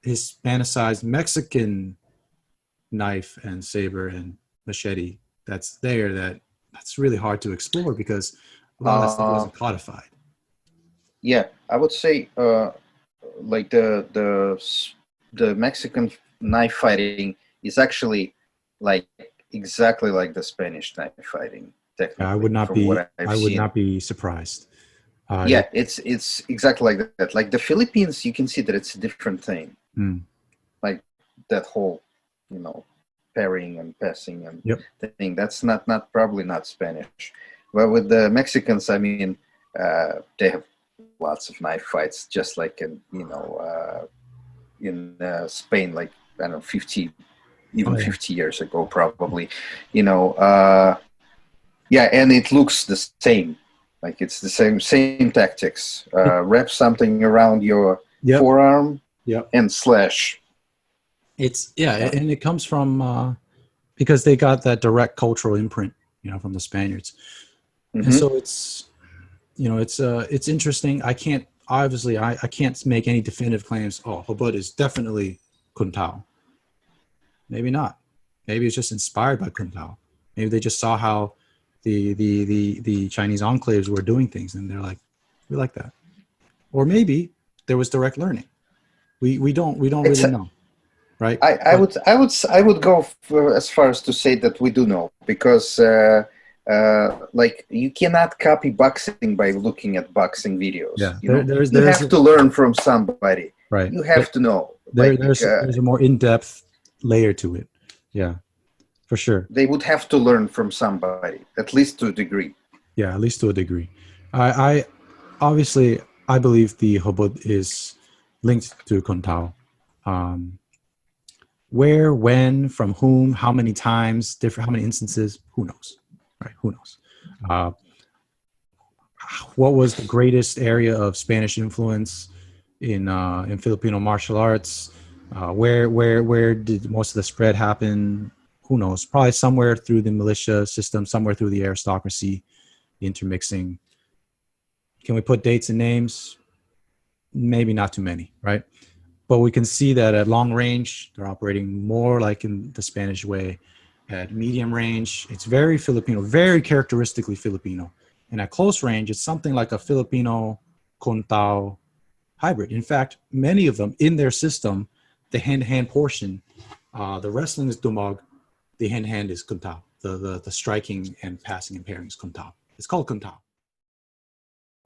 Hispanicized Mexican knife and saber and machete that's there that's really hard to explore because a lot of that stuff Uh, wasn't codified. yeah, I would say like the Mexican knife fighting is actually like exactly like the Spanish knife fighting, I technically, would not from be what I've I would seen. not be surprised. Yeah, it's exactly like that. Like the Philippines, you can see that it's a different thing. Mm, Like that whole, you know, parrying and passing and yep. thing. That's not probably not Spanish. But with the Mexicans, I mean, they have lots of knife fights, just like in Spain, like I don't know, 50, Oh even yeah. 50 years ago, probably. You know, yeah, and it looks the same. Like it's the same tactics. Wrap something around your Yep. forearm Yep. and slash. It's yeah, Yeah. and it comes from because they got that direct cultural imprint, from the Spaniards, and Mm-hmm. so it's interesting. I can't obviously I can't make any definitive claims. Oh, Hobud is definitely Kuntao. Maybe not. Maybe it's just inspired by Kuntao. Maybe they just saw how the Chinese enclaves were doing things, and they're like, we like that. Or maybe there was direct learning. We don't It's really know, right? But I would go as far as to say that we do know, because like you cannot copy boxing by looking at boxing videos. yeah, You know, you there's have to learn from somebody. right. You have to know. There Like there's a more in-depth layer to it. Yeah, for sure. they would have to learn from somebody, at least to a degree. Yeah, at least to a degree. I obviously I believe the Hobud is linked to Kontao. Um, where, when, from whom, how many times, how many instances, who knows, right? Who knows? Uh, what was the greatest area of Spanish influence in Filipino martial arts? Where did most of the spread happen? Who knows? Probably somewhere through the militia system, somewhere through the aristocracy, the intermixing. Can we put dates and names? Maybe not too many, right? But we can see that at long range, they're operating more like in the Spanish way. At medium range, it's very Filipino, very characteristically Filipino. And at close range, it's something like a Filipino Kuntao hybrid. In fact, many of them in their system, the hand-to-hand portion, the wrestling is dumog, the hand-to-hand is Kuntao. The striking and passing and pairing is Kuntao. It's called Kuntao.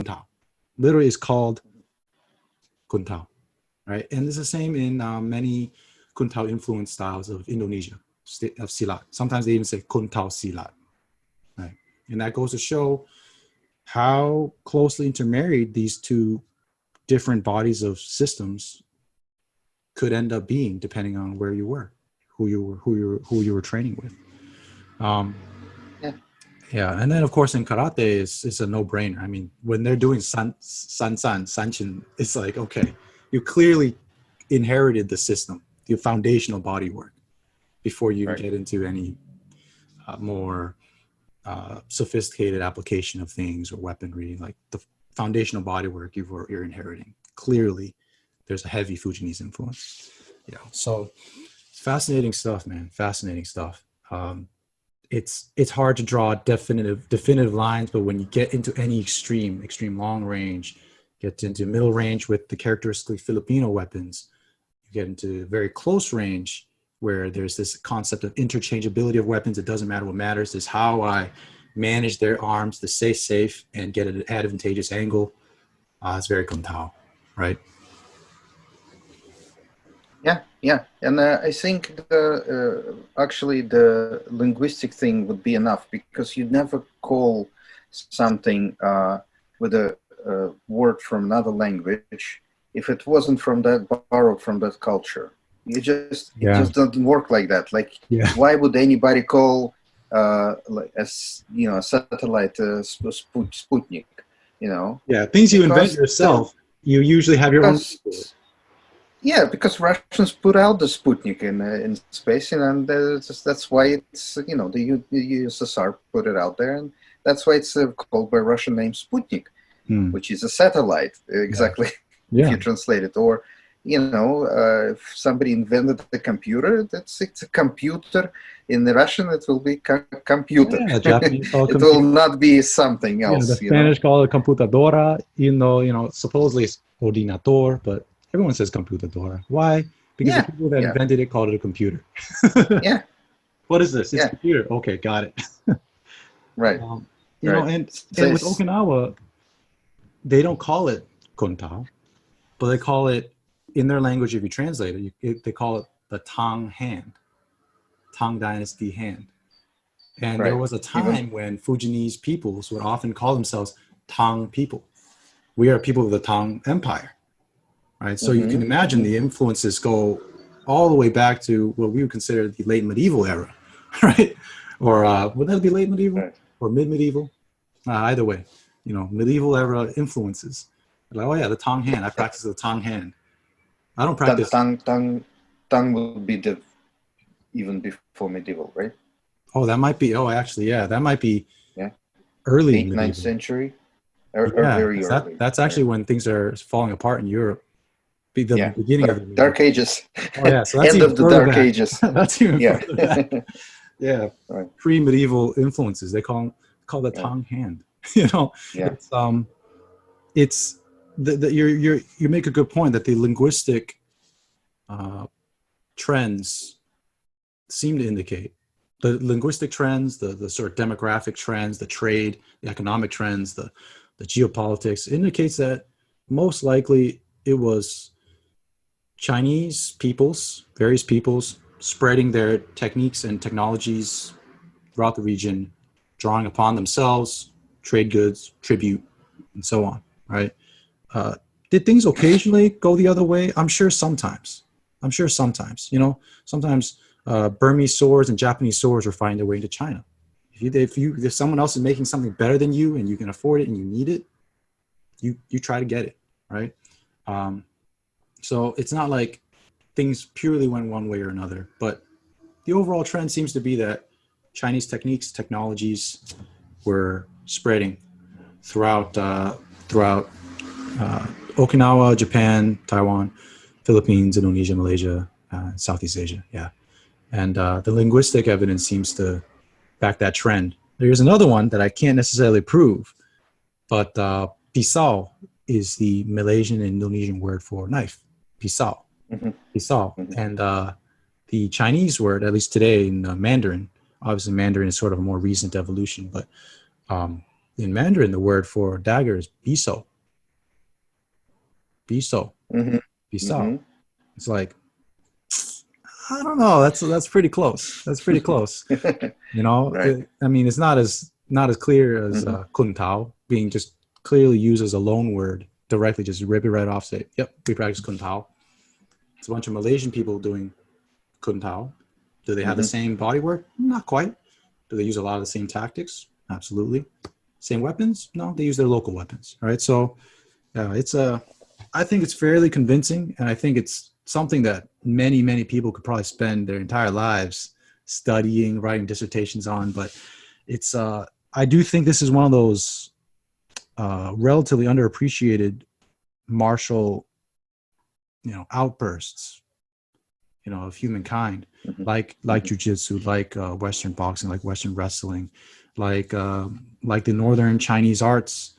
Kuntao. Literally is called Kuntao. Right, and it's the same in many Kuntao influenced styles of Indonesia, of Silat. Sometimes they even say Kuntao Silat. Right, and that goes to show how closely intermarried these two different bodies of systems could end up being, depending on where you were, who you were training with. Yeah, and then of course in karate it's a no-brainer. I mean, when they're doing sanchin, it's like, okay, you clearly inherited the system, the foundational body work, before you get into any more sophisticated application of things or weaponry. Like the foundational body work you're inheriting. Clearly, there's a heavy Fujianese influence. Yeah, so fascinating stuff, man. Fascinating stuff. It's hard to draw definitive lines, but when you get into any extreme long range, get into middle range with the characteristically Filipino weapons, you get into very close range where there's this concept of interchangeability of weapons. It doesn't matter. What matters is how I manage their arms to stay safe and get an advantageous angle. It's very Kuntao, right? Yeah, and I think actually the linguistic thing would be enough, because you never call something with a word from another language if it wasn't borrowed from that culture. It just doesn't work like that. Like, why would anybody call like a satellite Sputnik? Things you invent yourself. You usually have your own. Yeah, because Russians put out the Sputnik in space, and that's why it's the USSR put it out there, and that's why it's called by Russian name Sputnik, which is a satellite exactly. If you translate it, or if somebody invented the computer, it's a computer. In the Russian, it will be computer. Yeah, Japanese call it it will not be something else. The Spanish call it computadora. Supposedly it's ordinator, but everyone says computadora. Why? Because the people that invented it called it a computer. What is this? It's a computer. Okay, got it. Right. And with Okinawa, they don't call it Kuntao, but they call it, in their language, if you translate it, they call it the Tang hand, Tang Dynasty hand. And there was a time when Fujianese peoples would often call themselves Tang people. We are people of the Tang Empire, right? So you can imagine the influences go all the way back to what we would consider the late medieval era, right? Or would that be late medieval or mid-medieval? Either way, medieval era influences. Like, oh yeah, the Tang hand. I practice the Tang hand. I don't practice. Tang would be even before medieval, right? Oh, that might be. Oh, actually, yeah, that might be. Early 8th, 9th century, or very early. That's actually when things are falling apart in Europe. The beginning of the Dark Ages. Oh yeah, so that's end of the Dark Ages. That's even further back. Yeah, pre-medieval influences. They call the Tang hand. It's you make a good point that the linguistic trends seem to indicate the linguistic trends, the sort of demographic trends, the trade, the economic trends, the geopolitics indicates that most likely it was Chinese peoples, various peoples, spreading their techniques and technologies throughout the region, drawing upon themselves, trade goods, tribute, and so on, right? Did things occasionally go the other way? I'm sure sometimes. Sometimes Burmese swords and Japanese swords are finding their way into China. If someone else is making something better than you and you can afford it and you need it, you try to get it, right? So it's not like things purely went one way or another. But the overall trend seems to be that Chinese technologies were spreading throughout Okinawa, Japan, Taiwan, Philippines, Indonesia, Malaysia, Southeast Asia. Yeah. And the linguistic evidence seems to back that trend. There's another one that I can't necessarily prove, but pisau is the Malaysian and Indonesian word for knife. Pisau. Mm-hmm. Pisau. Mm-hmm. And the Chinese word, at least today in Mandarin, obviously Mandarin is sort of a more recent evolution, but in Mandarin, the word for dagger is biso. Biso. Mm-hmm. Pisau. Mm-hmm. It's like, I don't know. That's pretty close. That's pretty close. You know, Right. I mean, it's not as clear as Mm-hmm. Kuntao being just clearly used as a loan word directly. Just rip it right off. Say, yep, we practice Kuntao. It's a bunch of Malaysian people doing Kuntao. Do they have the Mm-hmm. same body work? Not quite. Do they use a lot of the same tactics? Absolutely. Same weapons? No, they use their local weapons. Right. So it's I think it's fairly convincing, and I think it's something that many people could probably spend their entire lives studying, writing dissertations on. But it's I do think this is one of those relatively underappreciated martial, outbursts, of humankind, Mm-hmm. like Mm-hmm. jujitsu, like Western boxing, like Western wrestling, like the Northern Chinese arts,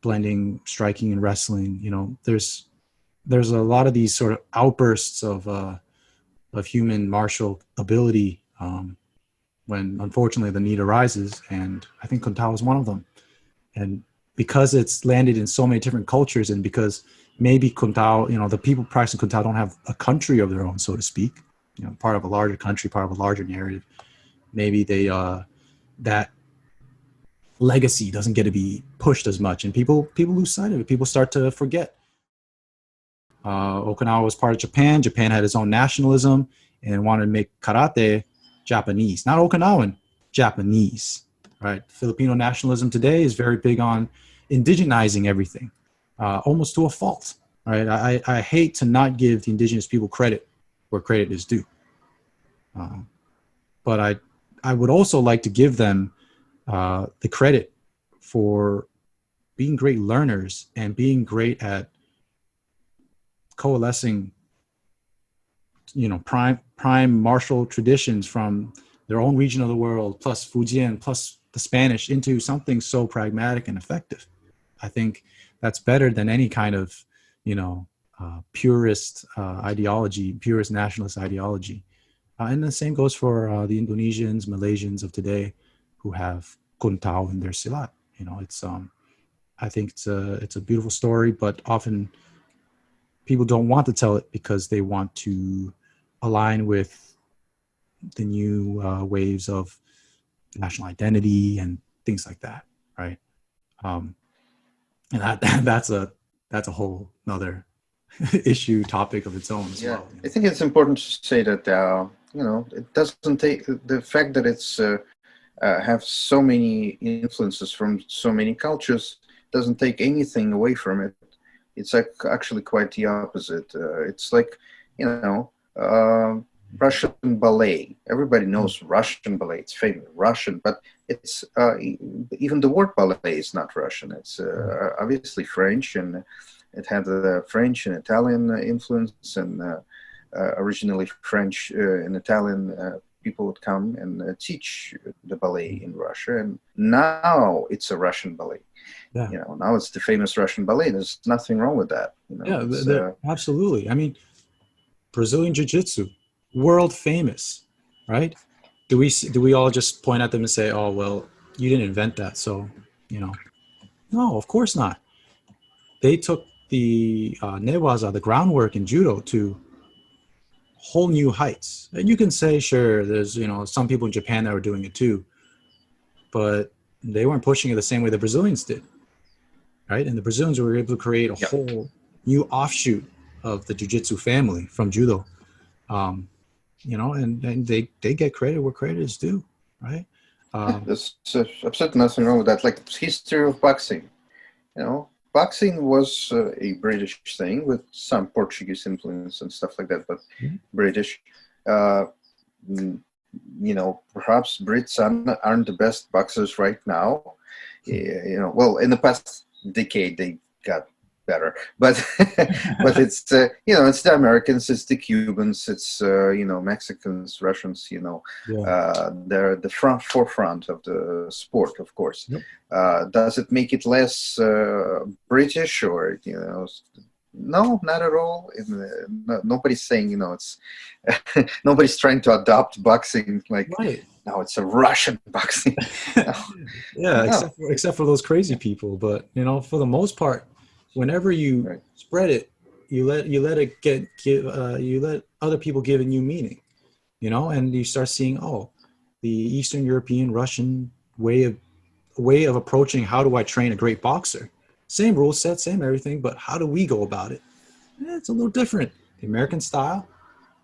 blending striking and wrestling. There's a lot of these sort of outbursts of human martial ability when unfortunately the need arises, and I think Kuntao is one of them. And because it's landed in so many different cultures, and because maybe Kuntao, the people practicing Kuntao don't have a country of their own, so to speak, part of a larger country, part of a larger narrative. Maybe they that legacy doesn't get to be pushed as much, and people lose sight of it. People start to forget. Okinawa was part of Japan. Japan had its own nationalism and wanted to make karate Japanese, not Okinawan, Japanese. Right? Filipino nationalism today is very big on indigenizing everything, almost to a fault. Right? I hate to not give the indigenous people credit where credit is due, but I would also like to give them the credit for being great learners and being great at coalescing prime martial traditions from their own region of the world, plus Fujian, plus the Spanish, into something so pragmatic and effective. I think that's better than any kind of purist ideology, purist nationalist ideology. And the same goes for the Indonesians, Malaysians of today, who have Kuntao in their silat. It's I think it's a beautiful story, but often people don't want to tell it because they want to align with the new waves of national identity and things like that, right? And that's a whole another issue, topic of its own as well. I think it's important to say that it doesn't take the fact that it's have so many influences from so many cultures doesn't take anything away from it. It's actually quite the opposite. It's like Russian ballet. Everybody knows Russian ballet. It's famous Russian, but it's even the word ballet is not Russian. It's obviously French, and it had the French and Italian influence, and originally French and Italian people would come and teach the ballet in Russia, and now it's a Russian ballet. Yeah. Now it's the famous Russian ballet. There's nothing wrong with that. Absolutely. I mean, Brazilian Jiu-Jitsu, world famous, right? Do we all just point at them and say, "Oh, well, you didn't invent that," so No, of course not. They took the newaza, the groundwork in judo, to whole new heights. And you can say, sure, there's some people in Japan that were doing it too, but they weren't pushing it the same way the Brazilians did, right? And the Brazilians were able to create a whole new offshoot of the jiu-jitsu family from judo, and they get credit where credit is due, right? There's absolutely nothing wrong with that. Like the history of boxing, boxing was a British thing with some Portuguese influence and stuff like that, but Mhm. British. Uh, mm, perhaps Brits aren't the best boxers right now. Well, in the past decade they got better, but but it's it's the Americans, it's the Cubans, it's Mexicans, Russians. Yeah. They're the forefront of the sport, of course. Yep. Does it make it less British, or no, not at all. Nobody's saying it's nobody's trying to adopt boxing like Right. no, it's a Russian boxing. No, Yeah, no. except for those crazy people, but for the most part, whenever you Right. spread it, you let it you let other people give a new meaning, and you start seeing, the Eastern European Russian way of approaching how do I train a great boxer. Same rule set, same everything, but how do we go about it? It's a little different. The American style,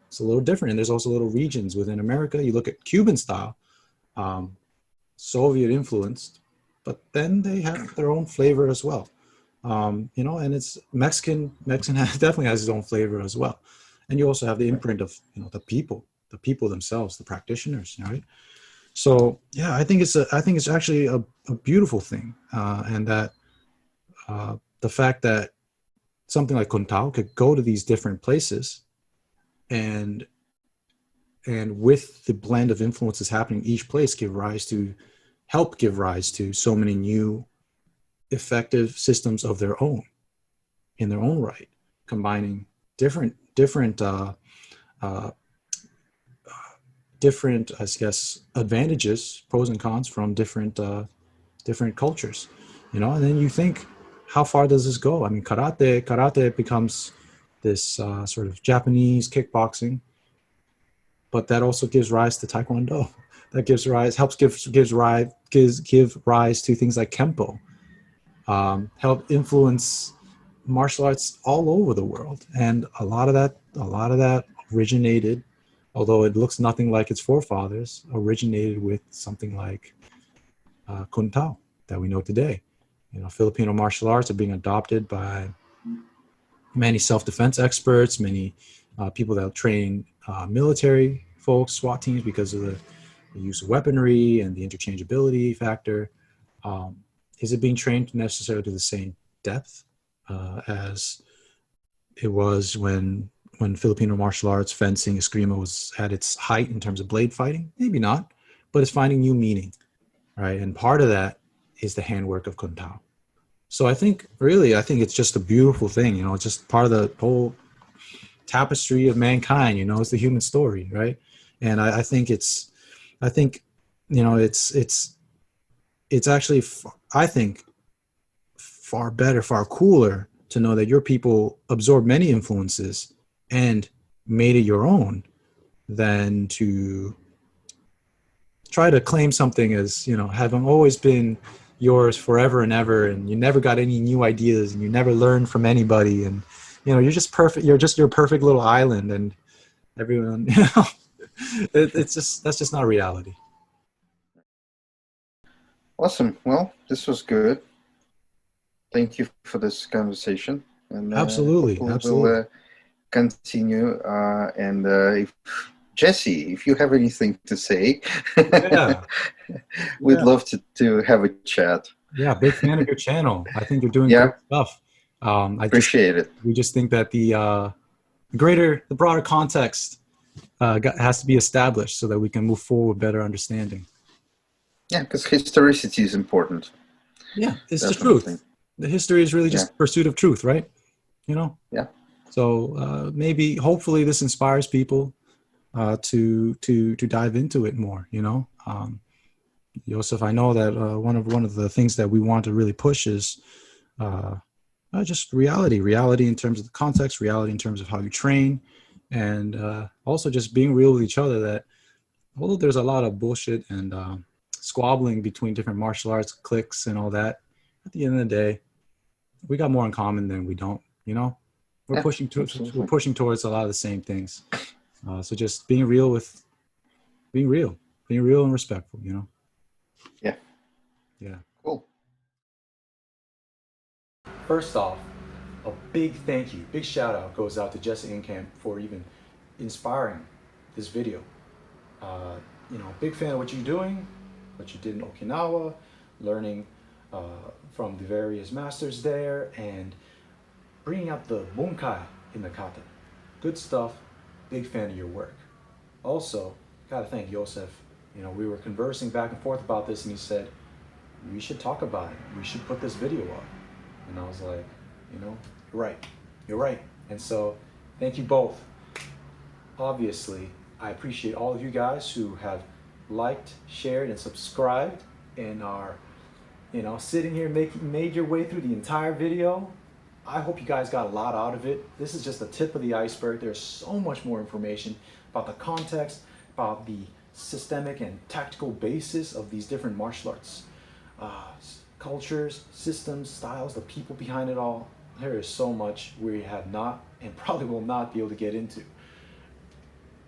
it's a little different, and there's also little regions within America. You look at Cuban style. Um, Soviet influenced, but then they have their own flavor as well. And it's Mexican. Mexican definitely has its own flavor as well. And you also have the imprint of the people themselves, the practitioners, right? So yeah, I think it's actually a beautiful thing, and that the fact that something like Kuntao could go to these different places, and with the blend of influences happening each place help give rise to so many new effective systems of their own in their own right, combining different uh, different, I guess, advantages, pros and cons from different cultures, and then you think, how far does this go? I mean, karate becomes this sort of Japanese kickboxing, but that also gives rise to taekwondo. That give rise to things like kempo, help influence martial arts all over the world. And a lot of that originated, although it looks nothing like its forefathers, originated with something like Kuntao that we know today. Filipino martial arts are being adopted by many self-defense experts, many people that train military folks, SWAT teams, because of the use of weaponry and the interchangeability factor. Um, is it being trained necessarily to the same depth as it was when Filipino martial arts, fencing, eskrima was at its height in terms of blade fighting? Maybe not, but it's finding new meaning, right? And part of that is the handwork of Kuntao. So I think it's just a beautiful thing. It's just part of the whole tapestry of mankind. It's the human story, right? And I think I think, it's actually, I think, far better, far cooler to know that your people absorbed many influences and made it your own than to try to claim something as, having always been yours forever and ever, and you never got any new ideas, and you never learned from anybody, and you're just perfect. You're just your perfect little island, and everyone, that's just not reality. Awesome. Well, this was good. Thank you for this conversation, and Absolutely, hopefully absolutely. we'll continue. And if Jesse, if you have anything to say, Yeah, we'd yeah, love to have a chat. yeah. Big fan of your channel. I think you're doing Yeah, great stuff. appreciate it. We just think that the broader context has to be established so that we can move forward with better understanding. Yeah, because historicity is important. Yeah, it's the Definitely. truth. The history is really Yeah. just pursuit of truth, right? Yeah. So maybe, hopefully, this inspires people to dive into it more. Josef, I know that one of the things that we want to really push is uh, just reality in terms of the context, reality in terms of how you train, and also just being real with each other. That although there's a lot of bullshit and squabbling between different martial arts cliques and all that, at the end of the day, we got more in common than we don't. We're Yeah, we're absolutely. pushing towards a lot of the same things. So just being real and respectful. Yeah. Yeah. Cool. First off, a big thank you, big shout out goes out to Josef and Enkamp for even inspiring this video. Big fan of what you're doing, what you did in Okinawa, learning from the various masters there, and bringing out the bunkai in the kata. Good stuff, big fan of your work. Also, gotta thank Josef. We were conversing back and forth about this, and he said, we should talk about it. We should put this video up. And I was like, you're right. And so, thank you both. Obviously, I appreciate all of you guys who have liked, shared, and subscribed, and are, sitting here made your way through the entire video. I hope you guys got a lot out of it. This is just the tip of the iceberg. There's so much more information about the context, about the systemic and tactical basis of these different martial arts. Cultures, systems, styles, the people behind it all. There is so much we have not and probably will not be able to get into.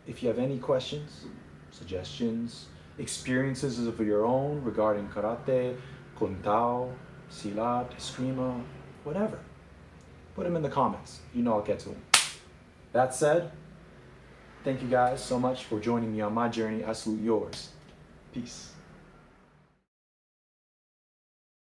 If you have any questions, suggestions, experiences of your own regarding karate, Kuntao, silat, eskrima, whatever, put them in the comments. I'll get to them. That said, thank you guys so much for joining me on my journey. I salute yours. Peace.